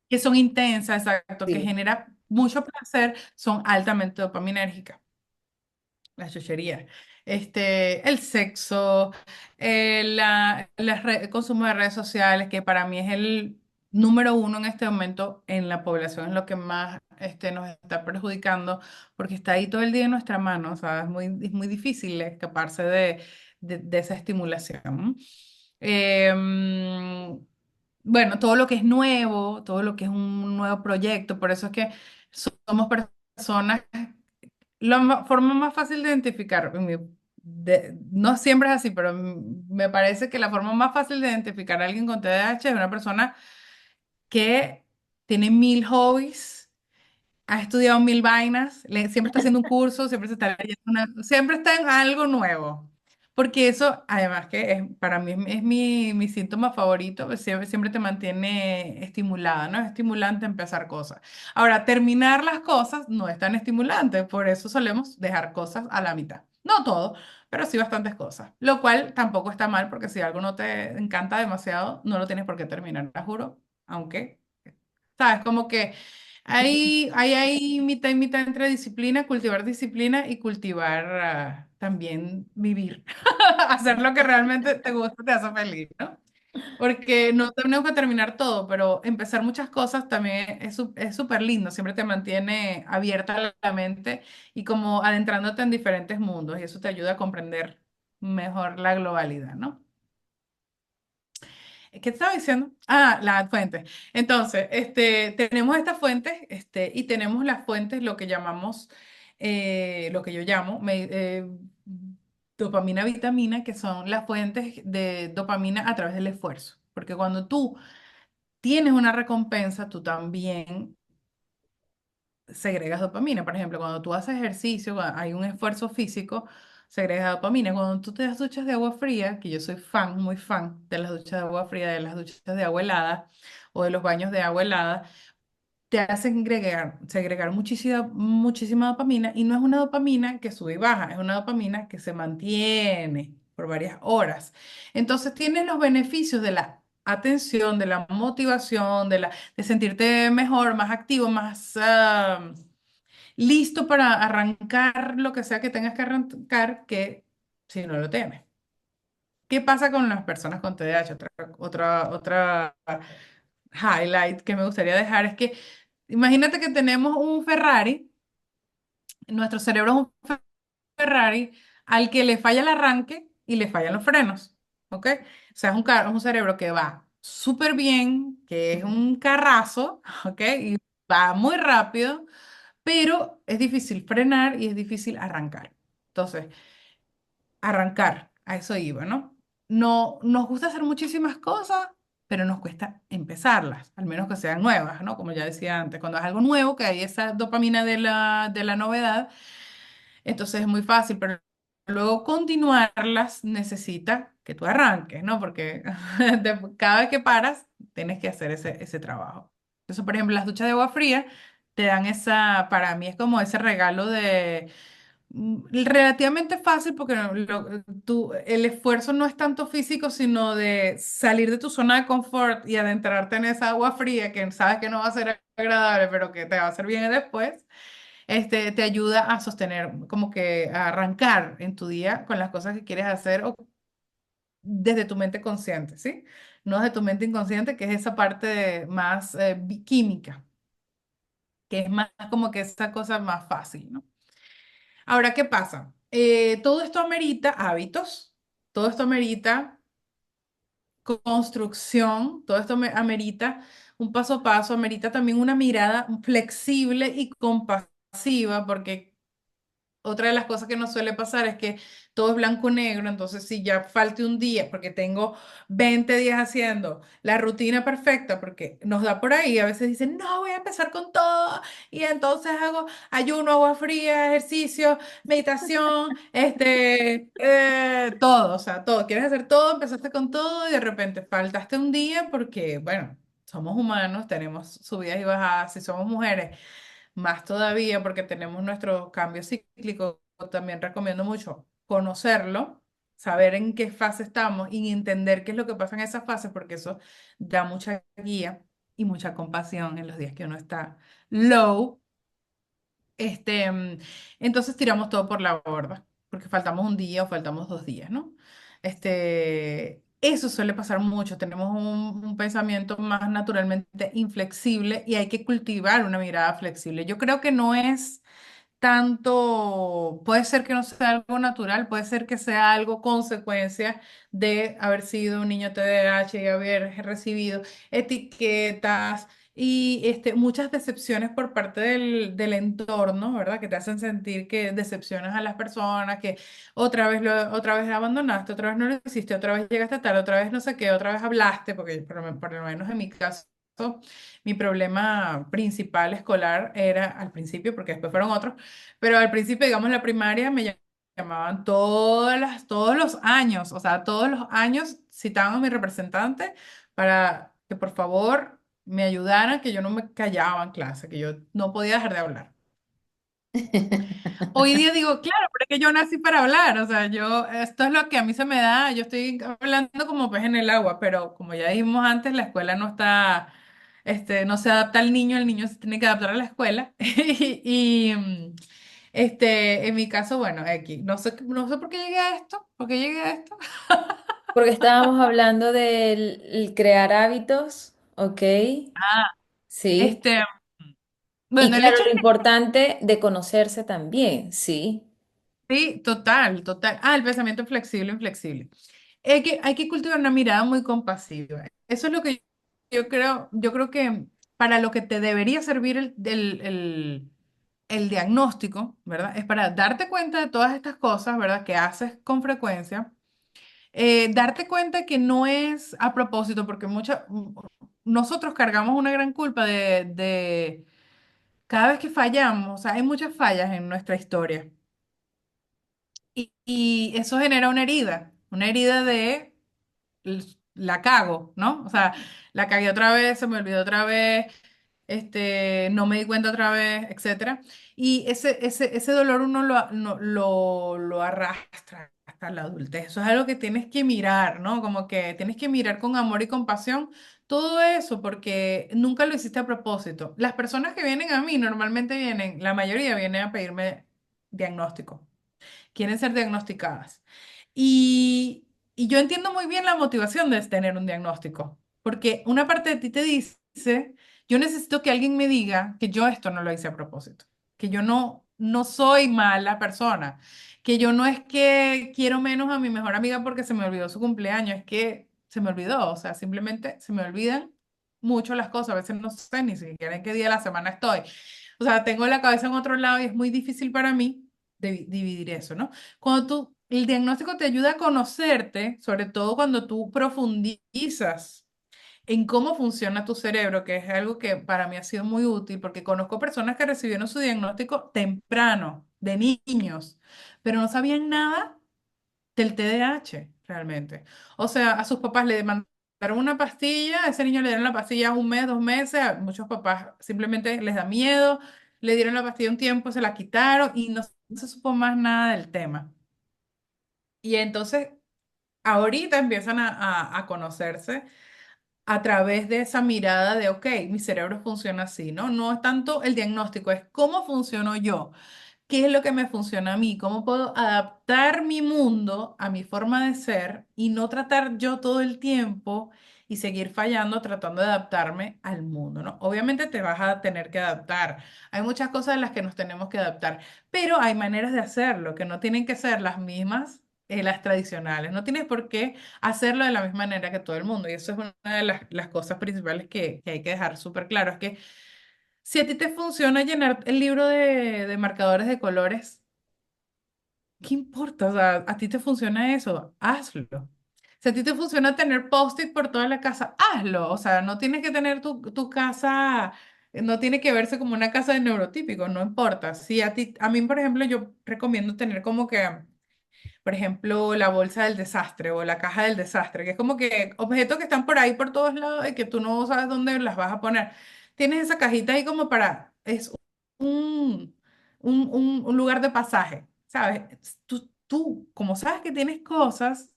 que son intensas, exacto, que Sí. genera mucho placer, son altamente dopaminérgicas. Las chucherías. El sexo, el consumo de redes sociales, que para mí es el número uno en este momento en la población, es lo que más nos está perjudicando, porque está ahí todo el día en nuestra mano, o sea, es muy difícil escaparse de esa estimulación. Bueno, todo lo que es nuevo, todo lo que es un nuevo proyecto, por eso es que somos personas forma más fácil de identificar, no siempre es así, pero me parece que la forma más fácil de identificar a alguien con TDAH es una persona que tiene 1000 hobbies, ha estudiado 1000 vainas, siempre está haciendo un curso, siempre se está leyendo siempre está en algo nuevo. Porque eso, además que para mí es mi síntoma favorito, pues siempre te mantiene estimulada, ¿no? Es estimulante empezar cosas. Ahora, terminar las cosas no es tan estimulante, por eso solemos dejar cosas a la mitad. No todo, pero sí bastantes cosas. Lo cual tampoco está mal, porque si algo no te encanta demasiado, no lo tienes por qué terminar, la juro. Aunque, ¿sabes? Como que hay mitad y mitad entre disciplina, cultivar disciplina y cultivar también vivir. Hacer lo que realmente te gusta, te hace feliz, ¿no? Porque no tenemos que terminar todo, pero empezar muchas cosas también es súper lindo. Siempre te mantiene abierta la mente y como adentrándote en diferentes mundos y eso te ayuda a comprender mejor la globalidad, ¿no? ¿Qué te estaba diciendo? Ah, la fuente. Entonces, tenemos estas fuentes, y tenemos las fuentes, lo que llamamos, lo que yo llamo dopamina vitamina, que son las fuentes de dopamina a través del esfuerzo. Porque cuando tú tienes una recompensa, tú también segregas dopamina. Por ejemplo, cuando tú haces ejercicio, cuando hay un esfuerzo físico, segregas dopamina. Cuando tú te das duchas de agua fría, que yo soy fan, muy fan de las duchas de agua fría, de las duchas de agua helada o de los baños de agua helada, te hacen segregar muchísima dopamina y no es una dopamina que sube y baja, es una dopamina que se mantiene por varias horas. Entonces tienes los beneficios de la atención, de la motivación, de sentirte mejor, más activo, más listo para arrancar lo que sea que tengas que arrancar que si no lo tienes. ¿Qué pasa con las personas con TDAH? Otra highlight que me gustaría dejar es que imagínate que tenemos un Ferrari, nuestro cerebro es un Ferrari al que le falla el arranque y le fallan los frenos, ¿ok? O sea, es un cerebro que va súper bien, que es un carrazo, ¿ok? Y va muy rápido, pero es difícil frenar y es difícil arrancar. Entonces, arrancar, a eso iba, ¿no? No, nos gusta hacer muchísimas cosas, pero nos cuesta empezarlas, al menos que sean nuevas, ¿no? Como ya decía antes, cuando es algo nuevo, que hay esa dopamina de la novedad, entonces es muy fácil, pero luego continuarlas necesita que tú arranques, ¿no? Porque cada vez que paras, tienes que hacer ese trabajo. Entonces, por ejemplo, las duchas de agua fría te dan para mí es como ese regalo de relativamente fácil porque el esfuerzo no es tanto físico, sino de salir de tu zona de confort y adentrarte en esa agua fría que sabes que no va a ser agradable, pero que te va a hacer bien después. Te ayuda a sostener, como que a arrancar en tu día con las cosas que quieres hacer o desde tu mente consciente, ¿sí? No desde tu mente inconsciente, que es esa parte más química, que es más como que esa cosa más fácil, ¿no? Ahora, ¿qué pasa? Todo esto amerita hábitos, todo esto amerita construcción, todo esto amerita un paso a paso, amerita también una mirada flexible y compasiva, porque otra de las cosas que nos suele pasar es que todo es blanco o negro, entonces si ya falte un día, porque tengo 20 días haciendo la rutina perfecta, porque nos da por ahí, a veces dicen, no, voy a empezar con todo, y entonces hago ayuno, agua fría, ejercicio, meditación, todo, o sea, todo, quieres hacer todo, empezaste con todo y de repente faltaste un día porque, bueno, somos humanos, tenemos subidas y bajadas, si somos mujeres más todavía porque tenemos nuestros cambios cíclicos. También recomiendo mucho conocerlo, saber en qué fase estamos y entender qué es lo que pasa en esas fases, porque eso da mucha guía y mucha compasión en los días que uno está low. Este, mm, entonces tiramos todo por la borda, porque faltamos un día o faltamos 2 días, ¿no? Eso suele pasar mucho. Tenemos un pensamiento más naturalmente inflexible y hay que cultivar una mirada flexible. Yo creo que no es tanto, puede ser que no sea algo natural, puede ser que sea algo consecuencia de haber sido un niño TDAH y haber recibido etiquetas y muchas decepciones por parte del entorno, ¿verdad? Que te hacen sentir que decepcionas a las personas, que otra vez abandonaste, otra vez no lo hiciste, otra vez llegaste tarde, otra vez no sé qué, otra vez hablaste, porque por lo menos en mi caso mi problema principal escolar era al principio, porque después fueron otros, pero al principio, digamos, la primaria me llamaban todos los años, o sea, todos los años citaban a mi representante para que por favor me ayudaran, que yo no me callaba en clase, que yo no podía dejar de hablar. Hoy día digo, claro, pero es que yo nací para hablar, o sea, esto es lo que a mí se me da, yo estoy hablando como pez en el agua, pero como ya dijimos antes, la escuela no está, no se adapta al niño, el niño se tiene que adaptar a la escuela. En mi caso, bueno, aquí, no sé por qué llegué a esto, por qué llegué a esto. Porque estábamos hablando del el crear hábitos, ¿ok? Ah, Sí. este, Y bueno, el claro, hecho lo es que importante de conocerse también, sí. sí, total, total. Ah, el pensamiento flexible, inflexible. Hay que cultivar una mirada muy compasiva. Eso es lo que yo creo que para lo que te debería servir el diagnóstico, ¿verdad? Es para darte cuenta de todas estas cosas, ¿verdad? Que haces con frecuencia. Darte cuenta que no es a propósito, porque nosotros cargamos una gran culpa de cada vez que fallamos, o sea, hay muchas fallas en nuestra historia. Y eso genera una herida de la cago, ¿no? O sea, la cagué otra vez, se me olvidó otra vez, no me di cuenta otra vez, etcétera. Y ese dolor uno lo arrastra hasta la adultez. Eso es algo que tienes que mirar, ¿no? Como que tienes que mirar con amor y compasión todo eso, porque nunca lo hiciste a propósito. Las personas que vienen a mí normalmente vienen, la mayoría vienen a pedirme diagnóstico, quieren ser diagnosticadas. Y, y yo entiendo muy bien la motivación de tener un diagnóstico, porque una parte de ti te dice, yo necesito que alguien me diga que yo esto no lo hice a propósito, que yo no soy mala persona, que yo no es que quiero menos a mi mejor amiga porque se me olvidó su cumpleaños, es que se me olvidó, o sea, simplemente se me olvidan mucho las cosas, a veces no sé ni siquiera en qué día de la semana estoy. O sea, tengo la cabeza en otro lado y es muy difícil para mí dividir eso, ¿no? El diagnóstico te ayuda a conocerte, sobre todo cuando tú profundizas en cómo funciona tu cerebro, que es algo que para mí ha sido muy útil, porque conozco personas que recibieron su diagnóstico temprano, de niños, pero no sabían nada del TDAH realmente. O sea, a sus papás le mandaron una pastilla, a ese niño le dieron la pastilla un mes, 2 meses, a muchos papás simplemente les da miedo, le dieron la pastilla un tiempo, se la quitaron y no se supo más nada del tema. Y entonces ahorita empiezan a conocerse a través de esa mirada de, ok, mi cerebro funciona así, ¿no? No es tanto el diagnóstico, es cómo funciono yo. ¿Qué es lo que me funciona a mí? ¿Cómo puedo adaptar mi mundo a mi forma de ser y no tratar yo todo el tiempo y seguir fallando tratando de adaptarme al mundo, ¿no? Obviamente te vas a tener que adaptar. Hay muchas cosas en las que nos tenemos que adaptar, pero hay maneras de hacerlo que no tienen que ser las mismas, las tradicionales. No tienes por qué hacerlo de la misma manera que todo el mundo. Y eso es una de las cosas principales que hay que dejar súper claro. Es que si a ti te funciona llenar el libro de marcadores de colores, ¿qué importa? O sea, a ti te funciona eso, hazlo. Si a ti te funciona tener post-it por toda la casa, hazlo. O sea, no tienes que tener tu casa, no tiene que verse como una casa de neurotípico, no importa. Si a mí, por ejemplo, yo recomiendo tener como que por ejemplo, la bolsa del desastre o la caja del desastre, que es como que objetos que están por ahí por todos lados y que tú no sabes dónde las vas a poner. Tienes esa cajita ahí como es un, un lugar de pasaje, ¿sabes? Tú, como sabes que tienes cosas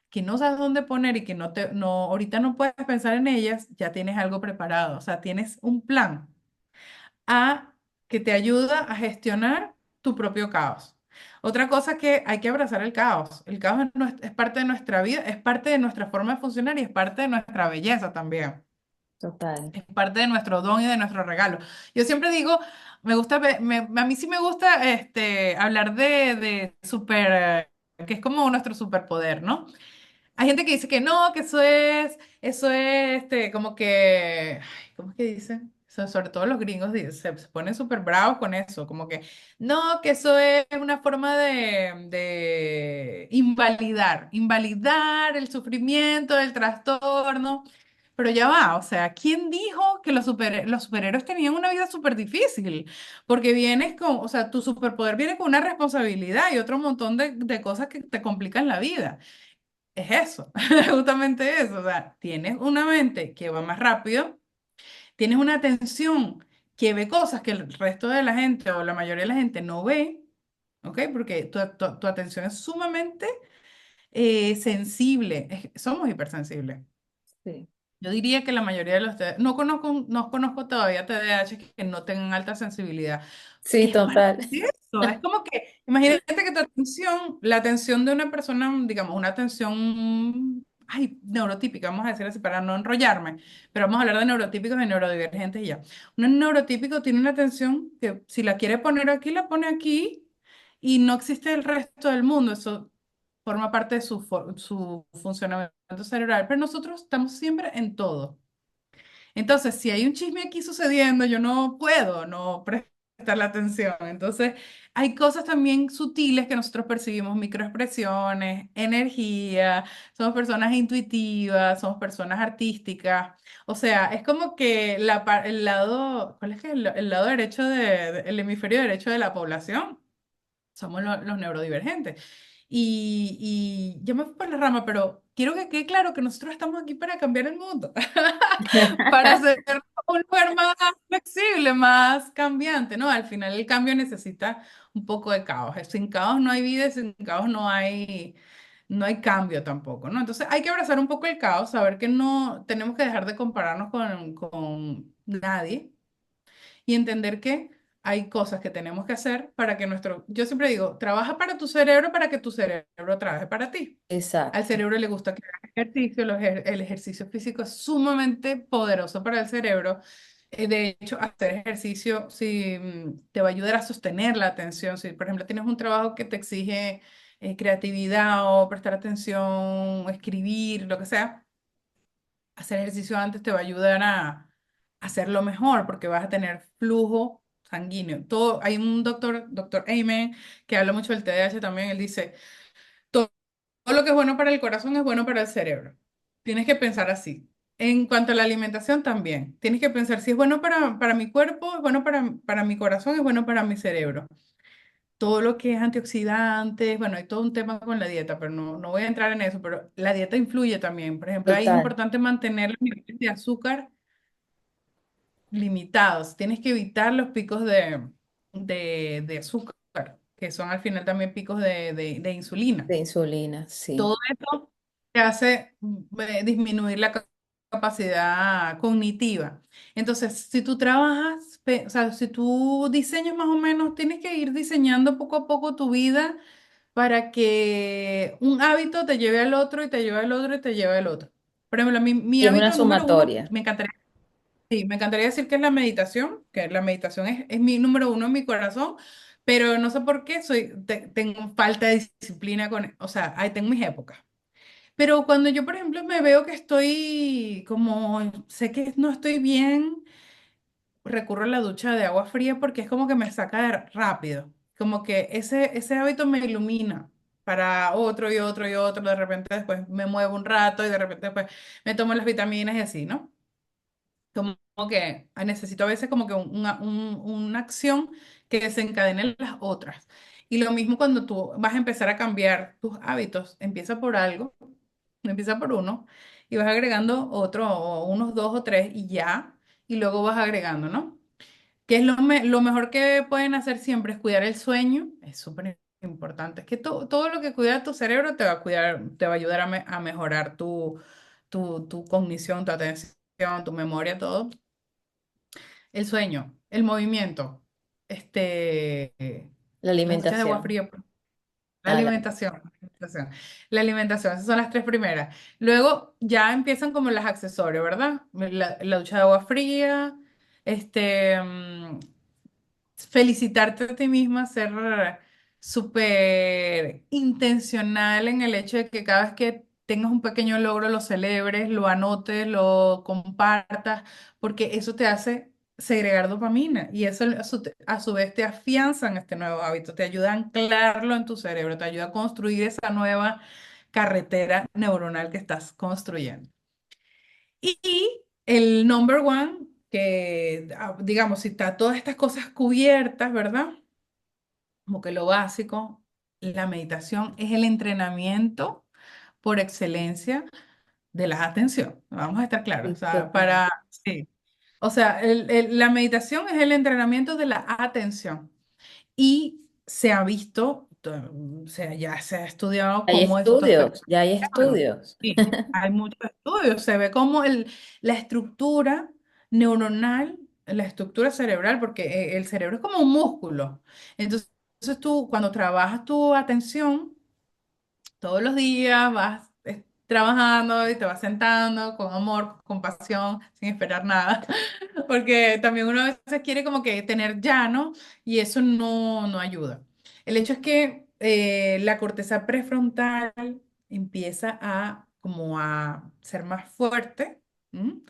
que no sabes dónde poner y que ahorita no puedes pensar en ellas, ya tienes algo preparado, o sea, tienes un plan a que te ayuda a gestionar tu propio caos. Otra cosa es que hay que abrazar el caos. El caos es parte de nuestra vida, es parte de nuestra forma de funcionar y es parte de nuestra belleza también. Total. Es parte de nuestro don y de nuestro regalo. Yo siempre digo, me gusta, a mí sí me gusta hablar de super, que es como nuestro superpoder, ¿no? Hay gente que dice que no, que eso es, como que, ay, ¿cómo es que dicen? Sobre todo los gringos se ponen súper bravos con eso, como que, no, que eso es una forma de invalidar el sufrimiento, el trastorno, pero ya va, o sea, ¿quién dijo que los superhéroes tenían una vida súper difícil? Porque vienes con, o sea, tu superpoder viene con una responsabilidad y otro montón de cosas que te complican la vida. Es eso, justamente eso. O sea, tienes una mente que va más rápido, tienes una atención que ve cosas que el resto de la gente o la mayoría de la gente no ve, ¿ok? Porque tu atención es sumamente sensible, somos hipersensibles. Sí. Yo diría que la mayoría de los no conozco todavía TDAH que no tengan alta sensibilidad. Sí, Es parte total. de eso, es como que, imagínate que tu atención, la atención de una persona, digamos, una atención, ay, neurotípica, vamos a decir así para no enrollarme, pero vamos a hablar de neurotípicos y neurodivergentes y ya. Un neurotípico tiene una atención que si la quiere poner aquí, la pone aquí y no existe el resto del mundo, eso forma parte de su funcionamiento cerebral, pero nosotros estamos siempre en todo. Entonces, si hay un chisme aquí sucediendo, yo no puedo no prestarle atención. Entonces, hay cosas también sutiles que nosotros percibimos, microexpresiones, energía, somos personas intuitivas, somos personas artísticas. O sea, es como que el lado, ¿cuál es que el lado derecho el hemisferio derecho de la población? Somos los neurodivergentes. Y yo me fui por la rama, pero quiero que quede claro que nosotros estamos aquí para cambiar el mundo, para hacer un lugar más flexible, más cambiante, ¿no? Al final el cambio necesita un poco de caos. Sin caos no hay vida, y sin caos no hay cambio tampoco, ¿no? Entonces hay que abrazar un poco el caos, saber que no tenemos que dejar de compararnos con nadie y entender que hay cosas que tenemos que hacer para que yo siempre digo, trabaja para tu cerebro para que tu cerebro trabaje para ti. Al Exacto. cerebro le gusta que hagas ejercicio, el ejercicio físico es sumamente poderoso para el cerebro. De hecho, hacer ejercicio te va a ayudar a sostener la atención. Si, por ejemplo, tienes un trabajo que te exige creatividad o prestar atención, escribir, lo que sea, hacer ejercicio antes te va a ayudar a hacerlo mejor porque vas a tener flujo sanguíneo. Hay un doctor Amen, que habla mucho del TDAH también. Él dice, todo, todo lo que es bueno para el corazón es bueno para el cerebro. Tienes que pensar así. En cuanto a la alimentación también, tienes que pensar si es bueno para mi cuerpo, es bueno para mi corazón, es bueno para mi cerebro. todo lo que es antioxidantes, bueno, hay todo un tema con la dieta, pero no voy a entrar en eso, pero la dieta influye también. Por ejemplo, ahí es Total. importante mantener los niveles de azúcar limitados. Tienes que evitar los picos de azúcar, que son al final también picos de insulina. De insulina, sí. Todo esto te hace disminuir la capacidad cognitiva. Entonces, si tú trabajas, o sea, si tú diseñas más o menos, tienes que ir diseñando poco a poco tu vida para que un hábito te lleve al otro y te lleve al otro y te lleve al otro. Por ejemplo, mi Y es una hábito número uno, sumatoria. me encantaría, sí, me encantaría decir que es la meditación, que la meditación es mi número uno en mi corazón, pero no sé por qué tengo falta de disciplina con, o sea, ahí tengo mis épocas. Pero cuando yo, por ejemplo, me veo que estoy como, sé que no estoy bien, recurro a la ducha de agua fría porque es como que me saca rápido, como que ese hábito me ilumina para otro y otro y otro, de repente después me muevo un rato y de repente después me tomo las vitaminas y así, ¿no? Como que necesito a veces como que una acción que desencadene las otras. Y lo mismo cuando tú vas a empezar a cambiar tus hábitos, empieza por algo, empieza por uno y vas agregando otro, o unos dos o tres y ya, y luego vas agregando, ¿no? Que es lo mejor que pueden hacer siempre es cuidar el sueño, es súper importante. Es que todo lo que cuida tu cerebro te va a cuidar, te va a ayudar a mejorar tu cognición, tu atención, tu memoria, todo. El sueño, el movimiento, La las duchas de agua alimentación. fría, la Ah, alimentación, la alimentación, la alimentación, esas son las tres primeras. Luego ya empiezan como los accesorios, ¿verdad? La ducha de agua fría, este, mm, felicitarte a ti misma, ser súper intencional en el hecho de que cada vez que tengas un pequeño logro lo celebres, lo anotes, lo compartas, porque eso te hace segregar dopamina y eso a su vez te afianza en este nuevo hábito, te ayuda a anclarlo en tu cerebro, te ayuda a construir esa nueva carretera neuronal que estás construyendo. Y el number one, que digamos, si está todas estas cosas cubiertas, ¿verdad? Como que lo básico, la meditación es el entrenamiento por excelencia de la atención. Vamos a estar claros. O sí, sea, total. sí. O sea, la meditación es el entrenamiento de la atención. Y se ha visto, o sea, ya se ha estudiado Hay cómo eso te afecta. estudios, ya hay estudios. Sí, hay muchos estudios, se ve como la estructura neuronal, la estructura cerebral, porque el cerebro es como un músculo. Entonces tú, cuando trabajas tu atención, todos los días vas trabajando y te vas sentando con amor, con compasión, sin esperar nada, porque también uno a veces quiere como que tener llano y eso no ayuda. El hecho es que la corteza prefrontal empieza a como a ser más fuerte. ¿M?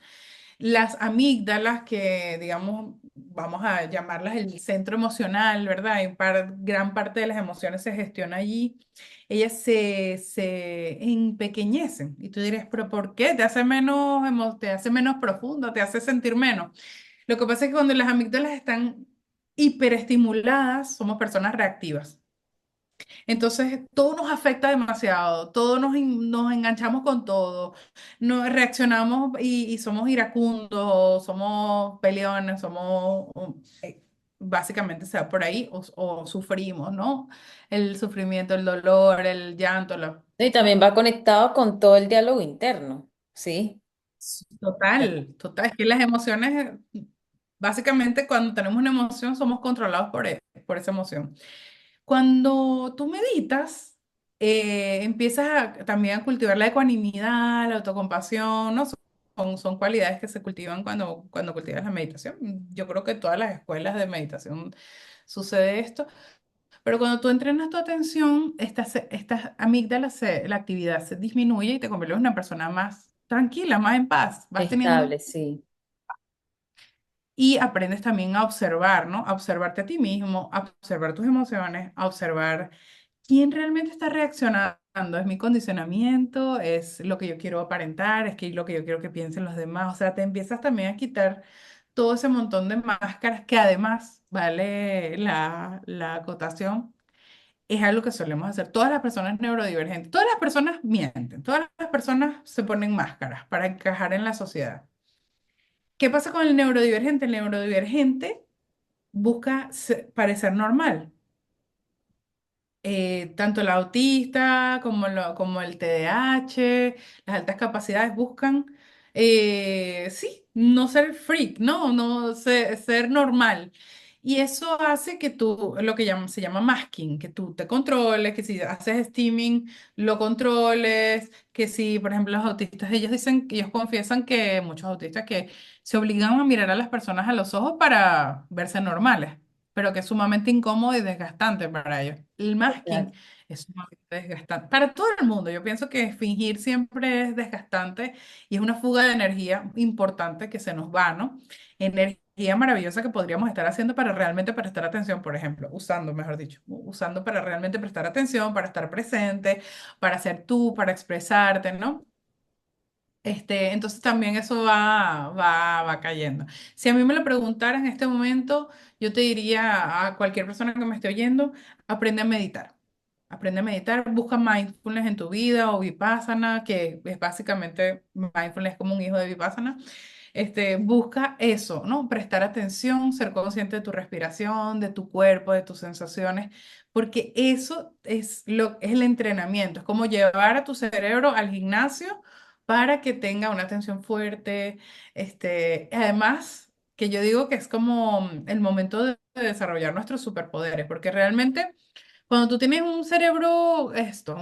Las amígdalas, que digamos, vamos a llamarlas el centro emocional, ¿verdad? Gran parte de las emociones se gestiona allí. Ellas se empequeñecen. Y tú dirías, ¿pero por qué? Te hace menos profundo, te hace sentir menos. Lo que pasa es que cuando las amígdalas están hiperestimuladas, somos personas reactivas. Entonces, todo nos afecta demasiado, nos enganchamos con todo, nos reaccionamos y somos iracundos, somos peleones, básicamente se va por ahí, o sufrimos, ¿no? El sufrimiento, el dolor, el llanto, Y también va conectado con todo el diálogo interno, ¿sí? total, total, es que las emociones, básicamente cuando tenemos una emoción somos controlados por esa emoción. Cuando tú meditas, empiezas también a cultivar la ecuanimidad, la autocompasión, ¿no? Son cualidades que se cultivan cuando cultivas la meditación. Yo creo que en todas las escuelas de meditación sucede esto, pero cuando tú entrenas tu atención, estas amígdalas, la actividad se disminuye y te conviertes en una persona más tranquila, más en paz. Vas teniendo Estable, sí. y aprendes también a observar, ¿no? A observarte a ti mismo, a observar tus emociones, a observar quién realmente está reaccionando. ¿Es mi condicionamiento? ¿Es lo que yo quiero aparentar? ¿Es que lo que yo quiero que piensen los demás? O sea, te empiezas también a quitar todo ese montón de máscaras que además, vale la acotación, es algo que solemos hacer. Todas las personas neurodivergentes, todas las personas mienten, todas las personas se ponen máscaras para encajar en la sociedad. ¿Qué pasa con el neurodivergente? El neurodivergente busca parecer normal. Tanto el autista como el TDAH, las altas capacidades buscan, sí, no ser freak, no ser normal. Y eso hace que tú, lo que se llama masking, que tú te controles, que si haces steaming, lo controles, que si, por ejemplo, los autistas, ellos dicen, ellos confiesan que muchos autistas que se obligan a mirar a las personas a los ojos para verse normales, pero que es sumamente incómodo y desgastante para ellos. El masking Total. es sumamente desgastante para todo el mundo. Yo pienso que fingir siempre es desgastante y es una fuga de energía importante que se nos va, ¿no? Energía maravillosa que podríamos estar haciendo para realmente prestar atención, por ejemplo, usando, mejor dicho, usando para realmente prestar atención, para estar presente, para ser tú, para expresarte, ¿no? Entonces también eso va cayendo. Si a mí me lo preguntara en este momento, yo te diría a cualquier persona que me esté oyendo, aprende a meditar. Aprende a meditar, busca mindfulness en tu vida o Vipassana, que es básicamente mindfulness como un hijo de Vipassana. Busca eso, ¿no? Prestar atención, ser consciente de tu respiración, de tu cuerpo, de tus sensaciones, porque eso es el entrenamiento, es como llevar a tu cerebro al gimnasio para que tenga una atención fuerte. Además, que yo digo que es como el momento de desarrollar nuestros superpoderes, porque realmente cuando tú tienes un cerebro,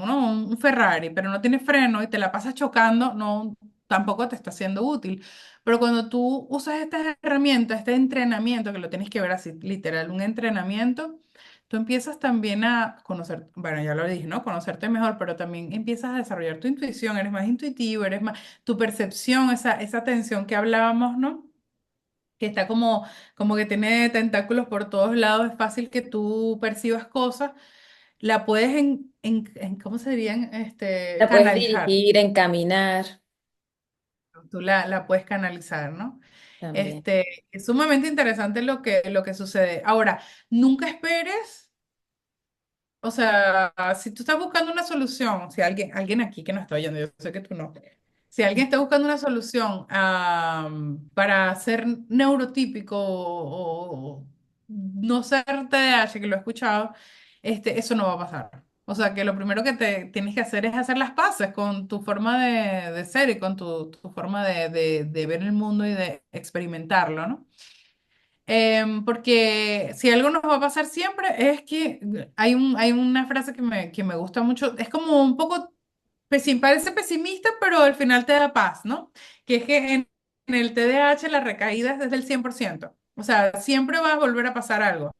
¿no? Un Ferrari, pero no tienes freno y te la pasas chocando, no, tampoco te está siendo útil. Pero cuando tú usas estas herramientas, este entrenamiento, que lo tienes que ver así, literal, un entrenamiento, tú empiezas también a conocer, bueno, ya lo dije, ¿no? Conocerte mejor, pero también empiezas a desarrollar tu intuición, eres más intuitivo, eres más, tu percepción, esa atención que hablábamos, ¿no? Que está como que tiene tentáculos por todos lados, es fácil que tú percibas cosas, la puedes ¿cómo se dirían? La puedes Canalizar. dirigir, encaminar Tú la puedes canalizar, ¿no? también. Es sumamente interesante lo que sucede. Ahora, nunca esperes, o sea, si tú estás buscando una solución, si alguien aquí que no está oyendo, yo sé que tú no, si alguien está buscando una solución para ser neurotípico o no ser TDAH, que lo he escuchado, eso no va a pasar. O sea, que lo primero que te tienes que hacer es hacer las paces con tu forma de ser y con tu forma de ver el mundo y de experimentarlo, ¿no? Porque si algo nos va a pasar siempre es que hay una frase que me gusta mucho, es como un poco, parece pesimista, pero al final te da paz, ¿no? Que es que en el TDAH la recaída es desde el 100%. O sea, siempre va a volver a pasar algo,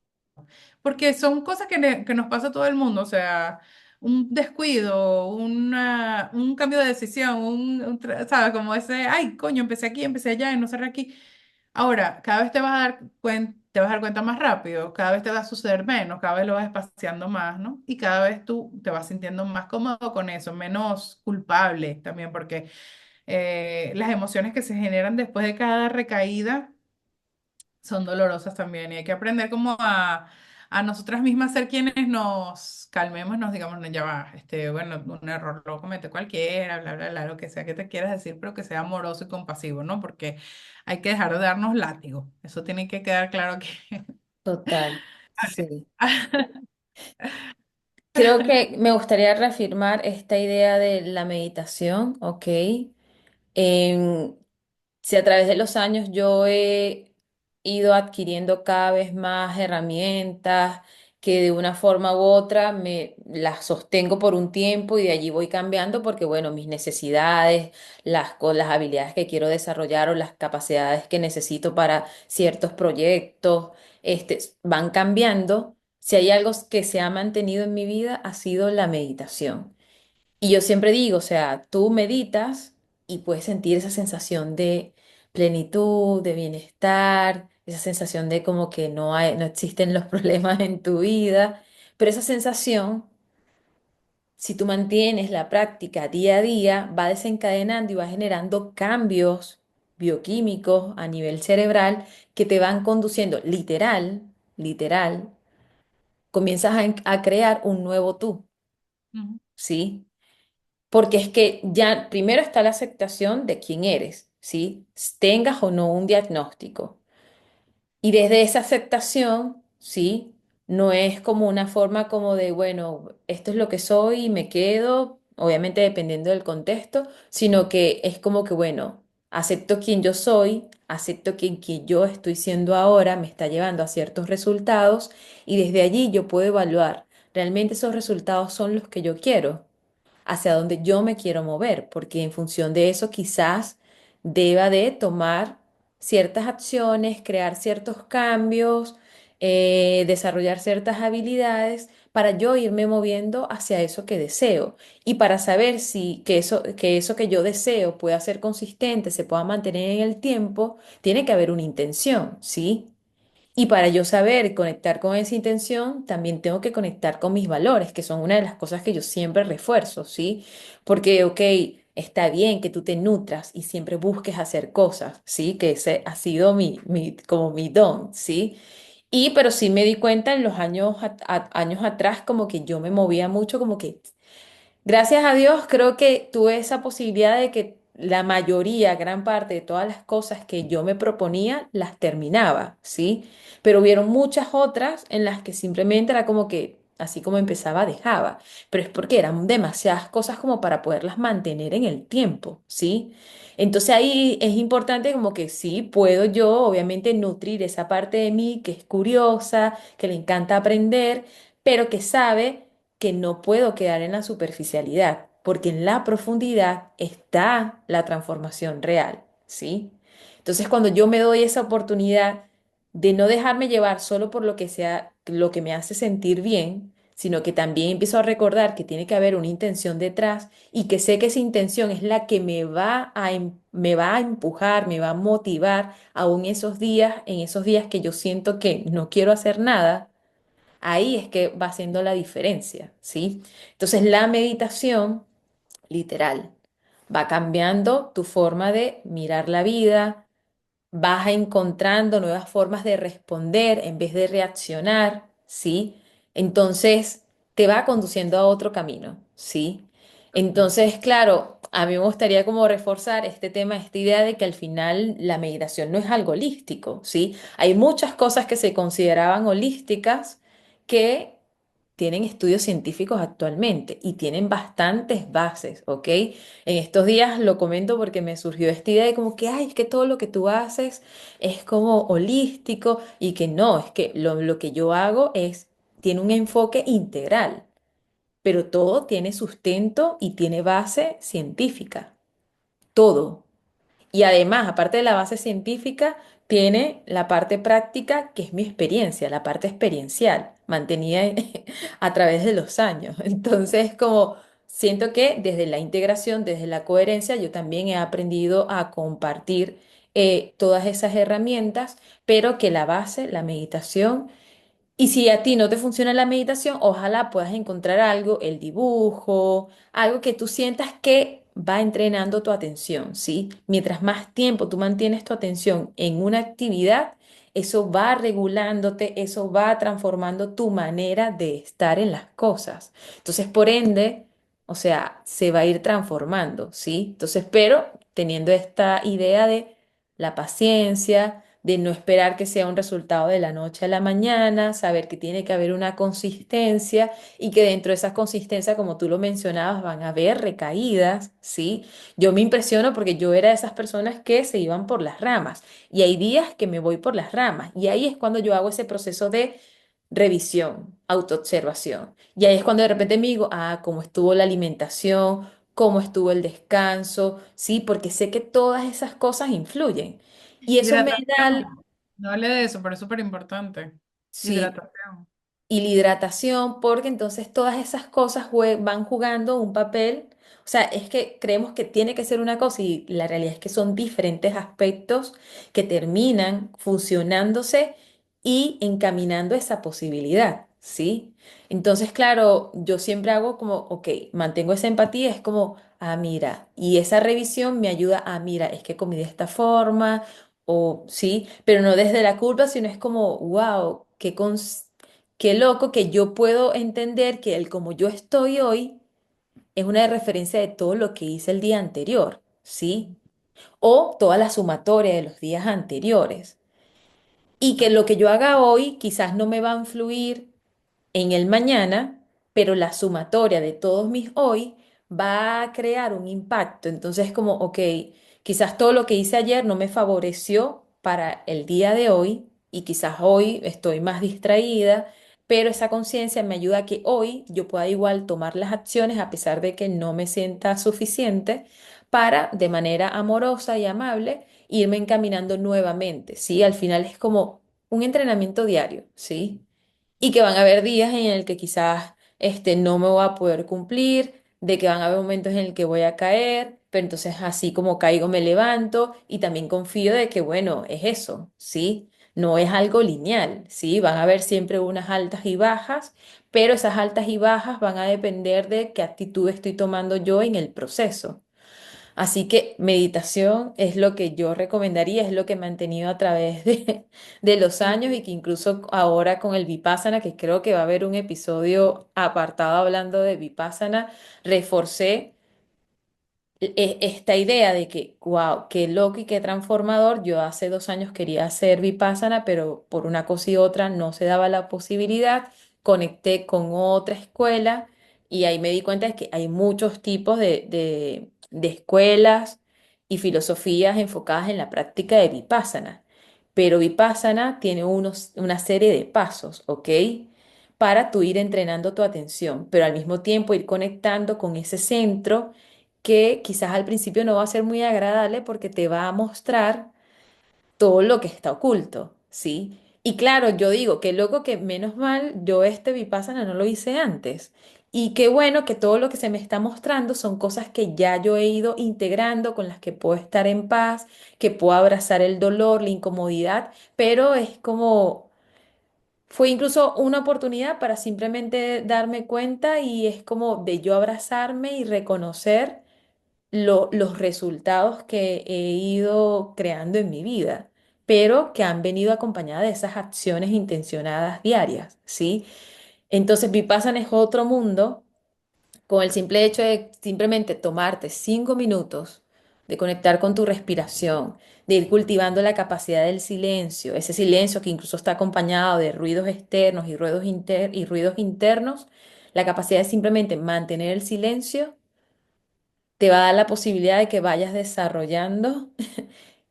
porque son cosas que nos pasa a todo el mundo, o sea, un descuido, un cambio de decisión, ¿sabes? Como ese, ay, coño, empecé aquí, empecé allá y no cerré aquí. Ahora, cada vez te vas a dar cuenta más rápido, cada vez te va a suceder menos, cada vez lo vas espaciando más, ¿no? Y cada vez tú te vas sintiendo más cómodo con eso, menos culpable también, porque las emociones que se generan después de cada recaída son dolorosas también y hay que aprender como a nosotras mismas ser quienes nos calmemos, nos digamos, no, ya va, bueno, un error lo comete cualquiera, bla, bla, bla, lo que sea que te quieras decir, pero que sea amoroso y compasivo, ¿no? Porque hay que dejar de darnos látigo. Eso tiene que quedar claro que... Total. Sí. Creo que me gustaría reafirmar esta idea de la meditación, ¿ok? Em, si a través de los años yo he ido adquiriendo cada vez más herramientas que de una forma u otra me las sostengo por un tiempo y de allí voy cambiando porque, bueno, mis necesidades, las habilidades que quiero desarrollar o las capacidades que necesito para ciertos proyectos, van cambiando. Si hay algo que se ha mantenido en mi vida, ha sido la meditación. Y yo siempre digo, o sea, tú meditas y puedes sentir esa sensación de plenitud, de bienestar, esa sensación de como que no existen los problemas en tu vida, pero esa sensación, si tú mantienes la práctica día a día, va desencadenando y va generando cambios bioquímicos a nivel cerebral que te van conduciendo literal comienzas a crear un nuevo tú, Ujú. ¿sí? Porque es que ya primero está la aceptación de quién eres, ¿sí? Tengas o no un diagnóstico. Y desde esa aceptación, ¿sí? No es como una forma como de, bueno, esto es lo que soy y me quedo, obviamente dependiendo del contexto, sino que es como que, bueno, acepto quién yo soy, acepto que quien yo estoy siendo ahora me está llevando a ciertos resultados y desde allí yo puedo evaluar, ¿realmente esos resultados son los que yo quiero? ¿Hacia dónde yo me quiero mover? Porque en función de eso quizás deba de tomar ciertas acciones, crear ciertos cambios, desarrollar ciertas habilidades para yo irme moviendo hacia eso que deseo. Y para saber si que eso que yo deseo pueda ser consistente, se pueda mantener en el tiempo, tiene que haber una intención, ¿sí? Y para yo saber conectar con esa intención, también tengo que conectar con mis valores, que son una de las cosas que yo siempre refuerzo, ¿sí? Porque, ok, está bien que tú te nutras y siempre busques hacer cosas, ¿sí? Que ese ha sido como mi don, ¿sí? Y pero sí me di cuenta en los años, años atrás como que yo me movía mucho, como que gracias a Dios, creo que tuve esa posibilidad de que la mayoría, gran parte de todas las cosas que yo me proponía, las terminaba, ¿sí? Pero hubieron muchas otras en las que simplemente era como que, así como empezaba, dejaba. Pero es porque eran demasiadas cosas como para poderlas mantener en el tiempo, ¿sí? Entonces ahí es importante como que sí, puedo yo obviamente nutrir esa parte de mí que es curiosa, que le encanta aprender, pero que sabe que no puedo quedar en la superficialidad, porque en la profundidad está la transformación real, ¿sí? Entonces, cuando yo me doy esa oportunidad de no dejarme llevar solo por lo que sea, lo que me hace sentir bien, sino que también empiezo a recordar que tiene que haber una intención detrás y que sé que esa intención es la que me va a empujar, me va a motivar aún en esos días que yo siento que no quiero hacer nada. Ahí es que va haciendo la diferencia, ¿sí? Entonces la meditación, literal, va cambiando tu forma de mirar la vida, vas encontrando nuevas formas de responder en vez de reaccionar, ¿sí? Entonces te va conduciendo a otro camino, ¿sí? Entonces, claro, a mí me gustaría como reforzar este tema, esta idea de que al final la meditación no es algo holístico, ¿sí? Hay muchas cosas que se consideraban holísticas que tienen estudios científicos actualmente y tienen bastantes bases, ¿ok? En estos días lo comento porque me surgió esta idea de como que, ay, es que todo lo que tú haces es como holístico y que no, es que lo que yo hago tiene un enfoque integral, pero todo tiene sustento y tiene base científica, todo. Y además, aparte de la base científica, tiene la parte práctica, que es mi experiencia, la parte experiencial, mantenida a través de los años. Entonces, como siento que desde la integración, desde la coherencia, yo también he aprendido a compartir todas esas herramientas, pero que la base, la meditación, y si a ti no te funciona la meditación, ojalá puedas encontrar algo, el dibujo, algo que tú sientas que va entrenando tu atención, ¿sí? Mientras más tiempo tú mantienes tu atención en una actividad, eso va regulándote, eso va transformando tu manera de estar en las cosas. Entonces, por ende, o sea, se va a ir transformando, ¿sí? Entonces, pero teniendo esta idea de la paciencia, de no esperar que sea un resultado de la noche a la mañana, saber que tiene que haber una consistencia y que dentro de esa consistencia, como tú lo mencionabas, van a haber recaídas, ¿sí? Yo me impresiono porque yo era de esas personas que se iban por las ramas y hay días que me voy por las ramas y ahí es cuando yo hago ese proceso de revisión, autoobservación. Y ahí es cuando de repente me digo, ah, cómo estuvo la alimentación, cómo estuvo el descanso, ¿sí? Porque sé que todas esas cosas influyen. Y eso me da, Hidratación. No hable de eso, pero es súper importante. sí, Hidratación. y la hidratación, porque entonces todas esas cosas van jugando un papel. O sea, es que creemos que tiene que ser una cosa y la realidad es que son diferentes aspectos que terminan fusionándose y encaminando esa posibilidad, ¿sí? Entonces, claro, yo siempre hago como, ok, mantengo esa empatía, es como, ah, mira, y esa revisión me ayuda a, mira, es que comí de esta forma, o sí, pero no desde la culpa, sino es como, wow, qué loco que yo puedo entender que el como yo estoy hoy es una referencia de todo lo que hice el día anterior, ¿sí? O toda la sumatoria de los días anteriores. Y que lo que yo haga hoy quizás no me va a influir en el mañana, pero la sumatoria de todos mis hoy va a crear un impacto. Entonces, como, ok, quizás todo lo que hice ayer no me favoreció para el día de hoy y quizás hoy estoy más distraída, pero esa conciencia me ayuda a que hoy yo pueda igual tomar las acciones a pesar de que no me sienta suficiente para, de manera amorosa y amable, irme encaminando nuevamente, ¿sí? Al final es como un entrenamiento diario, ¿sí? Y que van a haber días en el que quizás no me voy a poder cumplir, de que van a haber momentos en el que voy a caer, pero entonces así como caigo me levanto y también confío de que, bueno, es eso, ¿sí? No es algo lineal, ¿sí? Van a haber siempre unas altas y bajas, pero esas altas y bajas van a depender de qué actitud estoy tomando yo en el proceso. Así que meditación es lo que yo recomendaría, es lo que he mantenido a través de los años y que incluso ahora con el Vipassana, que creo que va a haber un episodio apartado hablando de Vipassana, reforcé esta idea de que, wow, qué loco y qué transformador. Yo hace 2 años quería hacer Vipassana, pero por una cosa y otra no se daba la posibilidad. Conecté con otra escuela y ahí me di cuenta de que hay muchos tipos de escuelas y filosofías enfocadas en la práctica de Vipassana. Pero Vipassana tiene una serie de pasos, ¿ok? Para tú ir entrenando tu atención, pero al mismo tiempo ir conectando con ese centro que quizás al principio no va a ser muy agradable porque te va a mostrar todo lo que está oculto, ¿sí? Y claro, yo digo, qué loco que menos mal yo este Vipassana no lo hice antes. Y qué bueno que todo lo que se me está mostrando son cosas que ya yo he ido integrando, con las que puedo estar en paz, que puedo abrazar el dolor, la incomodidad, pero es como, fue incluso una oportunidad para simplemente darme cuenta y es como de yo abrazarme y reconocer los resultados que he ido creando en mi vida, pero que han venido acompañadas de esas acciones intencionadas diarias, ¿sí? Entonces, Vipassana es otro mundo con el simple hecho de simplemente tomarte 5 minutos de conectar con tu respiración, de ir cultivando la capacidad del silencio, ese silencio que incluso está acompañado de ruidos externos y ruidos internos, la capacidad de simplemente mantener el silencio te va a dar la posibilidad de que vayas desarrollando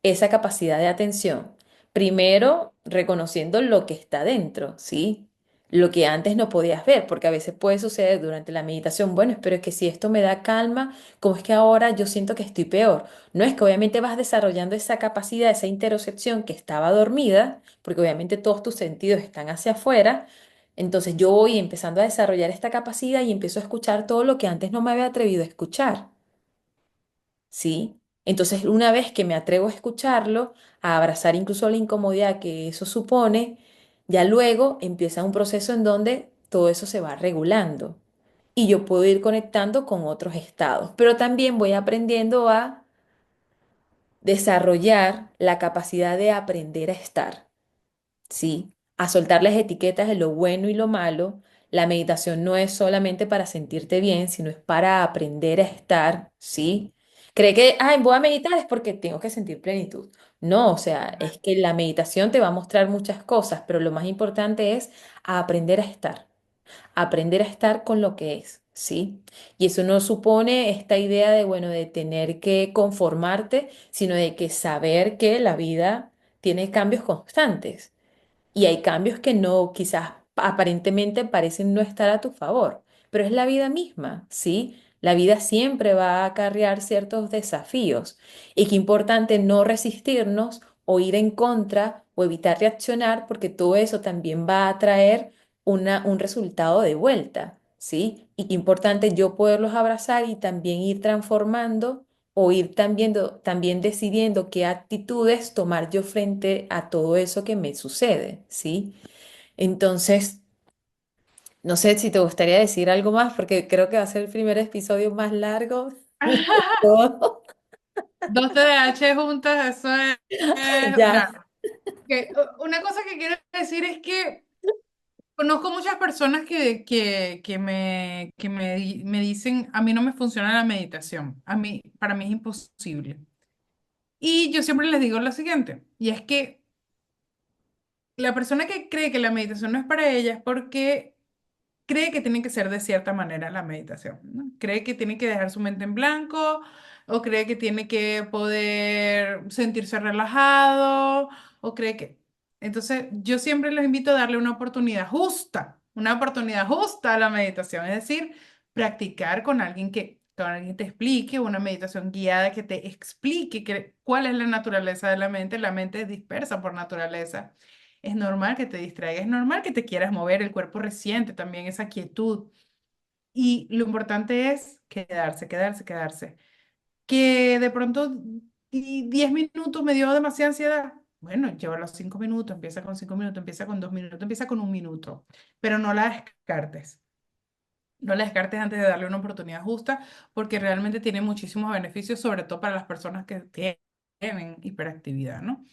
esa capacidad de atención. Primero, reconociendo lo que está dentro, ¿sí? Lo que antes no podías ver, porque a veces puede suceder durante la meditación, bueno, pero es que si esto me da calma, ¿cómo es que ahora yo siento que estoy peor? No es que obviamente vas desarrollando esa capacidad, esa interocepción que estaba dormida, porque obviamente todos tus sentidos están hacia afuera. Entonces yo voy empezando a desarrollar esta capacidad y empiezo a escuchar todo lo que antes no me había atrevido a escuchar. ¿Sí? Entonces, una vez que me atrevo a escucharlo, a abrazar incluso la incomodidad que eso supone, ya luego empieza un proceso en donde todo eso se va regulando y yo puedo ir conectando con otros estados, pero también voy aprendiendo a desarrollar la capacidad de aprender a estar. ¿Sí? A soltar las etiquetas de lo bueno y lo malo. La meditación no es solamente para sentirte bien, sino es para aprender a estar, ¿sí? Cree que, ay, voy a meditar es porque tengo que sentir plenitud. No, o sea, es que la meditación te va a mostrar muchas cosas, pero lo más importante es aprender a estar con lo que es, ¿sí? Y eso no supone esta idea de, bueno, de tener que conformarte, sino de que saber que la vida tiene cambios constantes y hay cambios que no, quizás aparentemente parecen no estar a tu favor, pero es la vida misma, ¿sí? La vida siempre va a acarrear ciertos desafíos y qué importante no resistirnos o ir en contra o evitar reaccionar porque todo eso también va a traer un resultado de vuelta, ¿sí? Y qué importante yo poderlos abrazar y también ir transformando o ir también decidiendo qué actitudes tomar yo frente a todo eso que me sucede, ¿sí? Entonces, no sé si te gustaría decir algo más, porque creo que va a ser el primer episodio más largo de todo. Dos TDAH juntas, eso es Ya, drama. Una cosa que quiero decir es que Conozco muchas personas me dicen, a mí no me funciona la meditación, para mí es imposible. Y yo siempre les digo lo siguiente, y es que la persona que cree que la meditación no es para ella es porque cree que tiene que ser de cierta manera la meditación, ¿no? Cree que tiene que dejar su mente en blanco o cree que tiene que poder sentirse relajado o cree que... Entonces, yo siempre los invito a darle una oportunidad justa a la meditación, es decir, practicar con alguien te explique una meditación guiada que te explique cuál es la naturaleza de la mente. La mente es dispersa por naturaleza. Es normal que te distraigas, es normal que te quieras mover, el cuerpo resiente también esa quietud. Y lo importante es quedarse, quedarse, quedarse. Que de pronto 10 minutos me dio demasiada ansiedad. Bueno, lleva los 5 minutos, empieza con 5 minutos, empieza con 2 minutos, empieza con 1 minuto, pero no la descartes. No la descartes antes de darle una oportunidad justa, porque realmente tiene muchísimos beneficios, sobre todo para las personas que tienen hiperactividad, ¿no?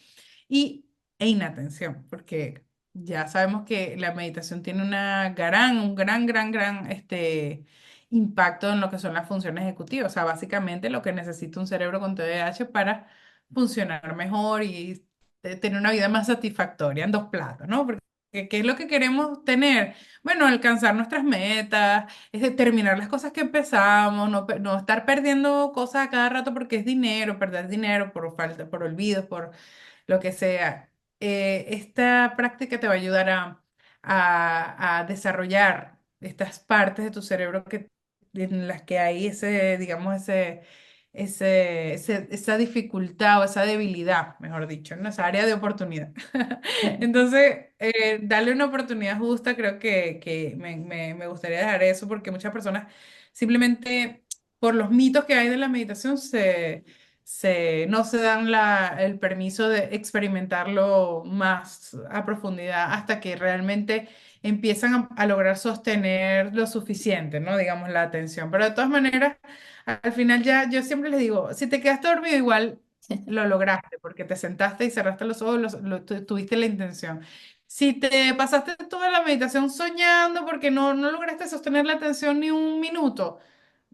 Y, e inatención, porque ya sabemos que la meditación tiene un gran impacto en lo que son las funciones ejecutivas. O sea, básicamente lo que necesita un cerebro con TDAH para funcionar mejor y tener una vida más satisfactoria en dos platos, ¿no? Porque ¿qué es lo que queremos tener? Bueno, alcanzar nuestras metas, es de terminar las cosas que empezamos, no estar perdiendo cosas a cada rato porque es dinero, perder dinero por falta, por olvidos, por lo que sea. Esta práctica te va a ayudar a desarrollar estas partes de tu cerebro en las que hay digamos, esa dificultad o esa debilidad, mejor dicho, en esa área de oportunidad. Entonces, darle una oportunidad justa, creo que me gustaría dejar eso porque muchas personas simplemente por los mitos que hay de la meditación no se dan el permiso de experimentarlo más a profundidad hasta que realmente empiezan a lograr sostener lo suficiente, ¿no? Digamos, la atención. Pero de todas maneras, al final ya yo siempre les digo, si te quedaste dormido, igual lo lograste, porque te sentaste y cerraste los ojos, tuviste la intención. Si te pasaste toda la meditación soñando porque no lograste sostener la atención ni 1 minuto,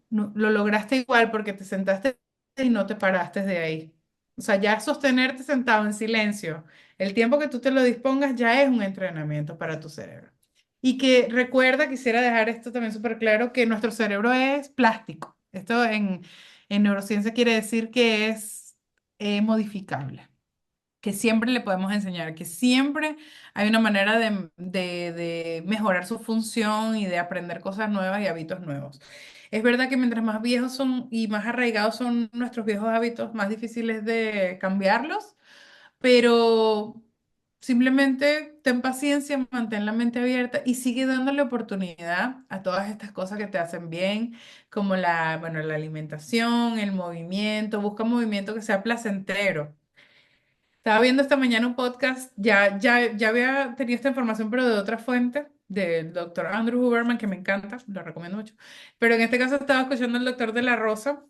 lo lograste igual porque te sentaste y no te paraste de ahí. O sea, ya sostenerte sentado en silencio, el tiempo que tú te lo dispongas ya es un entrenamiento para tu cerebro. Y que recuerda, quisiera dejar esto también súper claro, que nuestro cerebro es plástico. Esto en neurociencia quiere decir que es modificable, que siempre le podemos enseñar, que siempre hay una manera de mejorar su función y de aprender cosas nuevas y hábitos nuevos. Es verdad que mientras más viejos son y más arraigados son nuestros viejos hábitos, más difíciles de cambiarlos, pero simplemente ten paciencia, mantén la mente abierta y sigue dándole oportunidad a todas estas cosas que te hacen bien, como bueno, la alimentación, el movimiento, busca un movimiento que sea placentero. Estaba viendo esta mañana un podcast, ya había tenido esta información, pero de otra fuente, del doctor Andrew Huberman, que me encanta, lo recomiendo mucho. Pero en este caso estaba escuchando al doctor de la Rosa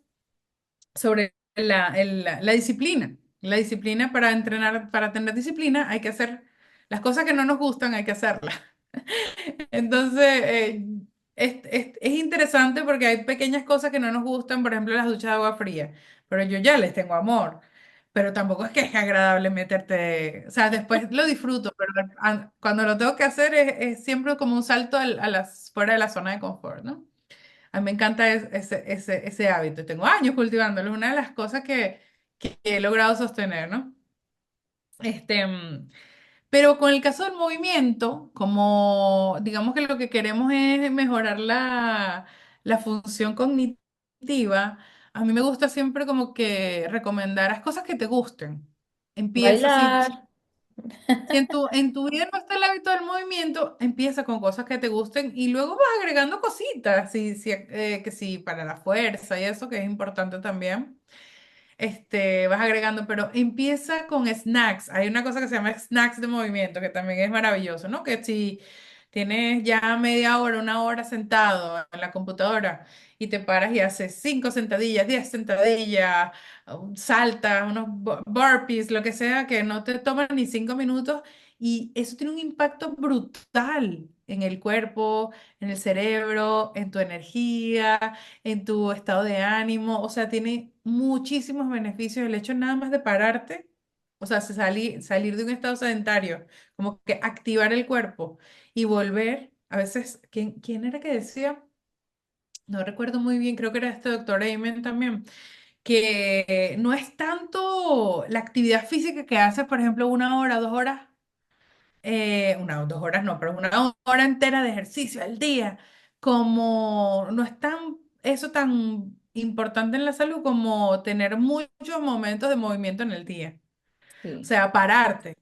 sobre la disciplina. La disciplina para entrenar, para tener disciplina, hay que hacer las cosas que no nos gustan, hay que hacerlas. Entonces, es interesante porque hay pequeñas cosas que no nos gustan, por ejemplo, las duchas de agua fría, pero yo ya les tengo amor. Pero tampoco es que es agradable meterte, o sea, después lo disfruto, pero cuando lo tengo que hacer es siempre como un salto fuera de la zona de confort, ¿no? A mí me encanta ese hábito. Tengo años cultivándolo, es una de las cosas que he logrado sostener, ¿no? Este, mm, pero con el caso del movimiento, como digamos que lo que queremos es mejorar la función cognitiva, a mí me gusta siempre como que recomendar haz cosas que te gusten. Empieza, Bailar. si en tu vida no está el hábito del movimiento, empieza con cosas que te gusten y luego vas agregando cositas, que sí, para la fuerza y eso que es importante también vas agregando, pero empieza con snacks. Hay una cosa que se llama snacks de movimiento, que también es maravilloso, ¿no? Que si tienes ya media hora, 1 hora sentado en la computadora y te paras y haces 5 sentadillas, 10 sentadillas, saltas, unos burpees, lo que sea, que no te toman ni 5 minutos y eso tiene un impacto brutal en el cuerpo, en el cerebro, en tu energía, en tu estado de ánimo, o sea, tiene muchísimos beneficios el hecho nada más de pararte, o sea, salir de un estado sedentario, como que activar el cuerpo y volver. A veces, ¿quién era que decía? No recuerdo muy bien, creo que era este doctor Amen también, que no es tanto la actividad física que haces, por ejemplo, 1 hora, 2 horas, 2 horas no, pero 1 hora entera de ejercicio al día, como no es eso tan importante en la salud como tener muchos momentos de movimiento en el día. O Sí. sea, pararte,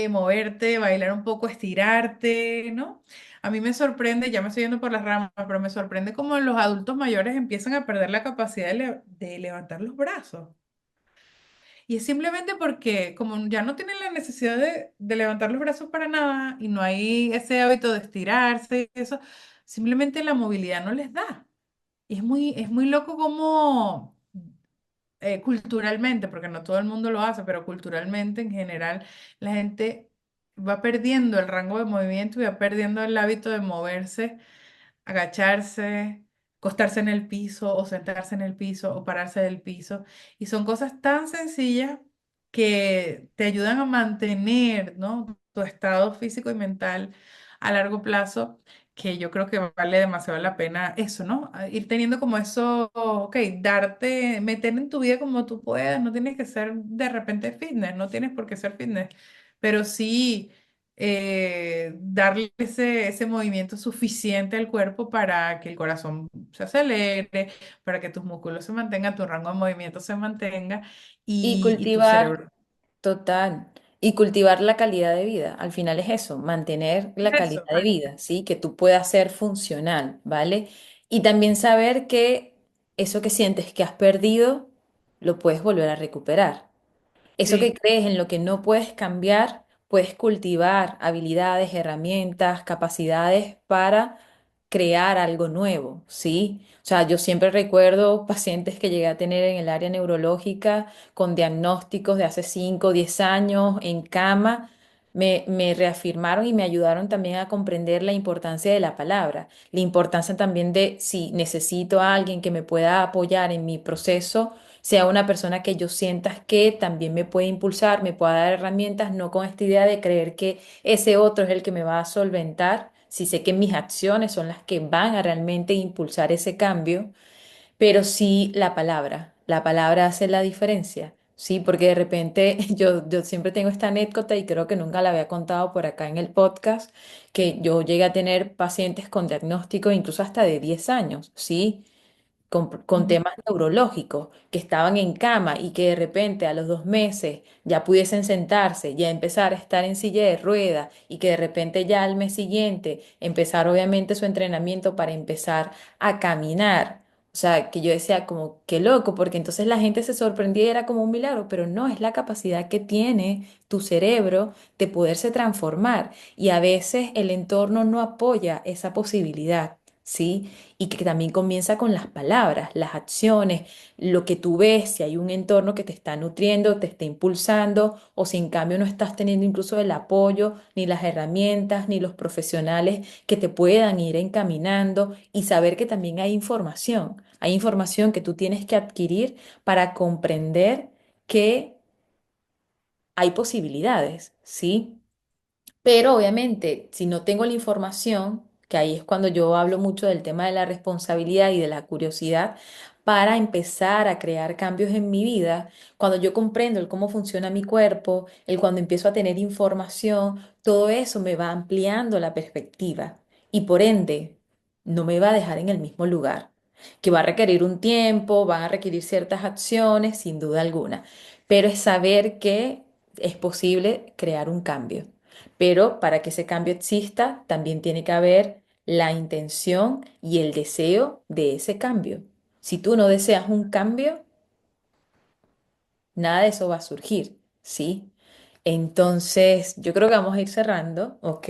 moverte, bailar un poco, estirarte, ¿no? A mí me sorprende, ya me estoy yendo por las ramas, pero me sorprende cómo los adultos mayores empiezan a perder la capacidad de levantar los brazos. Y es simplemente porque como ya no tienen la necesidad de levantar los brazos para nada y no hay ese hábito de estirarse, y eso, simplemente la movilidad no les da. Y es muy loco como culturalmente, porque no todo el mundo lo hace, pero culturalmente en general la gente va perdiendo el rango de movimiento y va perdiendo el hábito de moverse, agacharse, acostarse en el piso o sentarse en el piso o pararse del piso. Y son cosas tan sencillas que te ayudan a mantener, ¿no? Tu estado físico y mental a largo plazo, que yo creo que vale demasiado la pena eso, ¿no? Ir teniendo como eso, ok, meter en tu vida como tú puedas, no tienes que ser de repente fitness, no tienes por qué ser fitness, pero sí darle ese movimiento suficiente al cuerpo para que el corazón se acelere, para que tus músculos se mantengan, tu rango de movimiento se mantenga Y y tu cultivar, cerebro. total, y cultivar la calidad de vida. Al final es eso, mantener la calidad Eso. de vida, ¿sí? Que tú puedas ser funcional, ¿vale? Y también saber que eso que sientes que has perdido, lo puedes volver a recuperar. Eso que Sí. crees en lo que no puedes cambiar, puedes cultivar habilidades, herramientas, capacidades para crear algo nuevo, ¿sí? O sea, yo siempre recuerdo pacientes que llegué a tener en el área neurológica con diagnósticos de hace 5 o 10 años en cama. Me reafirmaron y me ayudaron también a comprender la importancia de la palabra, la importancia también de si necesito a alguien que me pueda apoyar en mi proceso, sea una persona que yo sienta que también me puede impulsar, me pueda dar herramientas, no con esta idea de creer que ese otro es el que me va a solventar, si sé que mis acciones son las que van a realmente impulsar ese cambio, pero sí la palabra hace la diferencia. Sí, porque de repente yo siempre tengo esta anécdota y creo que nunca la había contado por acá en el podcast, que yo llegué a tener pacientes con diagnóstico incluso hasta de 10 años, ¿sí? Con Ujú. temas neurológicos, que estaban en cama y que de repente a los 2 meses ya pudiesen sentarse, ya empezar a estar en silla de ruedas y que de repente ya al mes siguiente empezar obviamente su entrenamiento para empezar a caminar. O sea, que yo decía como, qué loco, porque entonces la gente se sorprendía y era como un milagro, pero no, es la capacidad que tiene tu cerebro de poderse transformar y a veces el entorno no apoya esa posibilidad. ¿Sí? Y que también comienza con las palabras, las acciones, lo que tú ves, si hay un entorno que te está nutriendo, te está impulsando, o si en cambio no estás teniendo incluso el apoyo, ni las herramientas, ni los profesionales que te puedan ir encaminando y saber que también hay información que tú tienes que adquirir para comprender que hay posibilidades, ¿sí? Pero obviamente, si no tengo la información, que ahí es cuando yo hablo mucho del tema de la responsabilidad y de la curiosidad, para empezar a crear cambios en mi vida, cuando yo comprendo el cómo funciona mi cuerpo, el cuando empiezo a tener información, todo eso me va ampliando la perspectiva y por ende no me va a dejar en el mismo lugar, que va a requerir un tiempo, van a requerir ciertas acciones, sin duda alguna, pero es saber que es posible crear un cambio. Pero para que ese cambio exista, también tiene que haber la intención y el deseo de ese cambio. Si tú no deseas un cambio, nada de eso va a surgir, ¿sí? Entonces, yo creo que vamos a ir cerrando, ¿ok?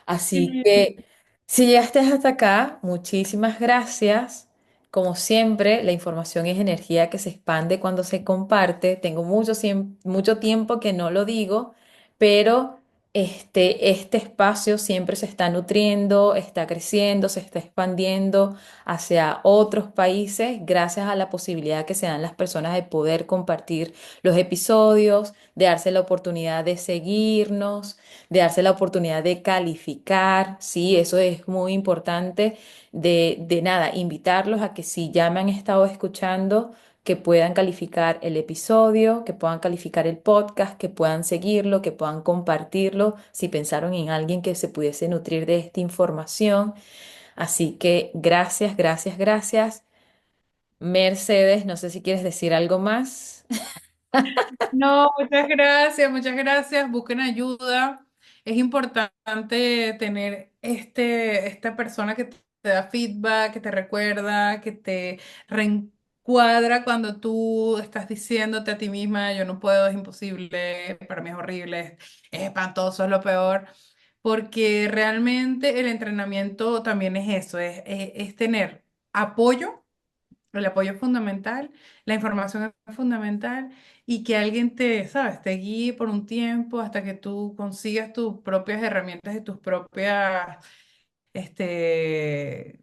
Así Sí. que Si llegaste hasta acá, muchísimas gracias. Como siempre, la información es energía que se expande cuando se comparte. Tengo mucho tiempo que no lo digo, pero este espacio siempre se está nutriendo, está creciendo, se está expandiendo hacia otros países gracias a la posibilidad que se dan las personas de poder compartir los episodios, de darse la oportunidad de seguirnos, de darse la oportunidad de calificar, sí, eso es muy importante, de nada, invitarlos a que si ya me han estado escuchando, que puedan calificar el episodio, que puedan calificar el podcast, que puedan seguirlo, que puedan compartirlo, si pensaron en alguien que se pudiese nutrir de esta información. Así que gracias, gracias, gracias. Mercedes, no sé si quieres decir algo más. No, muchas gracias. Busquen ayuda. Es importante tener esta persona que te da feedback, que te recuerda, que te reencuadra cuando tú estás diciéndote a ti misma, yo no puedo, es imposible, para mí es horrible, es espantoso, es lo peor. Porque realmente el entrenamiento también es eso, es tener apoyo. El apoyo es fundamental, la información es fundamental y que alguien te, sabes, te guíe por un tiempo hasta que tú consigas tus propias herramientas y tus propias,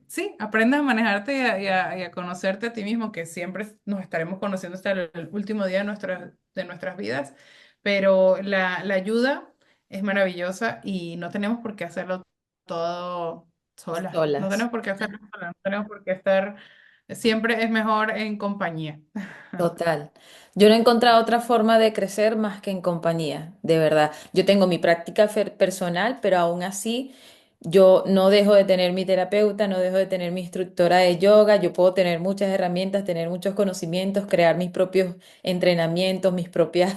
sí, aprendas a manejarte y a conocerte a ti mismo, que siempre nos estaremos conociendo hasta el último día de nuestras vidas, pero la ayuda es maravillosa y no tenemos por qué hacerlo todo solas, no Solas. tenemos por qué hacerlo solas, no tenemos por qué estar, siempre es mejor en compañía. Total. Yo no he encontrado otra forma de crecer más que en compañía, de verdad. Yo tengo mi práctica personal, pero aún así yo no dejo de tener mi terapeuta, no dejo de tener mi instructora de yoga. Yo puedo tener muchas herramientas, tener muchos conocimientos, crear mis propios entrenamientos, mis propias,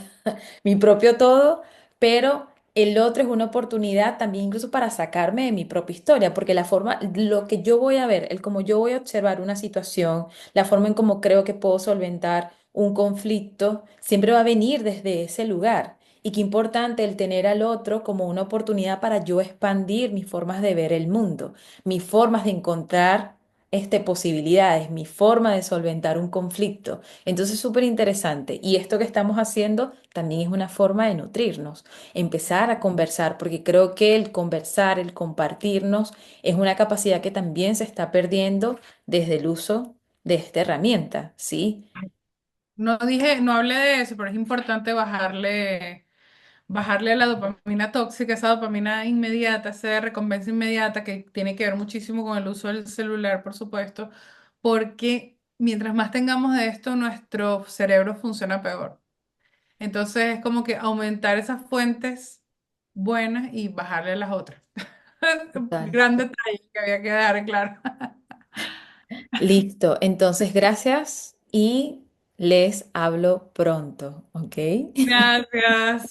mi propio todo, pero el otro es una oportunidad también incluso para sacarme de mi propia historia, porque la forma, lo que yo voy a ver, el cómo yo voy a observar una situación, la forma en cómo creo que puedo solventar un conflicto, siempre va a venir desde ese lugar. Y qué importante el tener al otro como una oportunidad para yo expandir mis formas de ver el mundo, mis formas de encontrar posibilidades, mi forma de solventar un conflicto. Entonces, súper interesante. Y esto que estamos haciendo también es una forma de nutrirnos, empezar a conversar, porque creo que el conversar, el compartirnos, es una capacidad que también se está perdiendo desde el uso de esta herramienta, ¿sí? No hablé de eso, pero es importante bajarle a la dopamina tóxica, esa dopamina inmediata, esa recompensa inmediata que tiene que ver muchísimo con el uso del celular, por supuesto, porque mientras más tengamos de esto, nuestro cerebro funciona peor. Entonces es como que aumentar esas fuentes buenas y bajarle a las otras. Total. Gran detalle que había que dar, claro. Listo, entonces gracias y les hablo pronto, ¿ok? Gracias.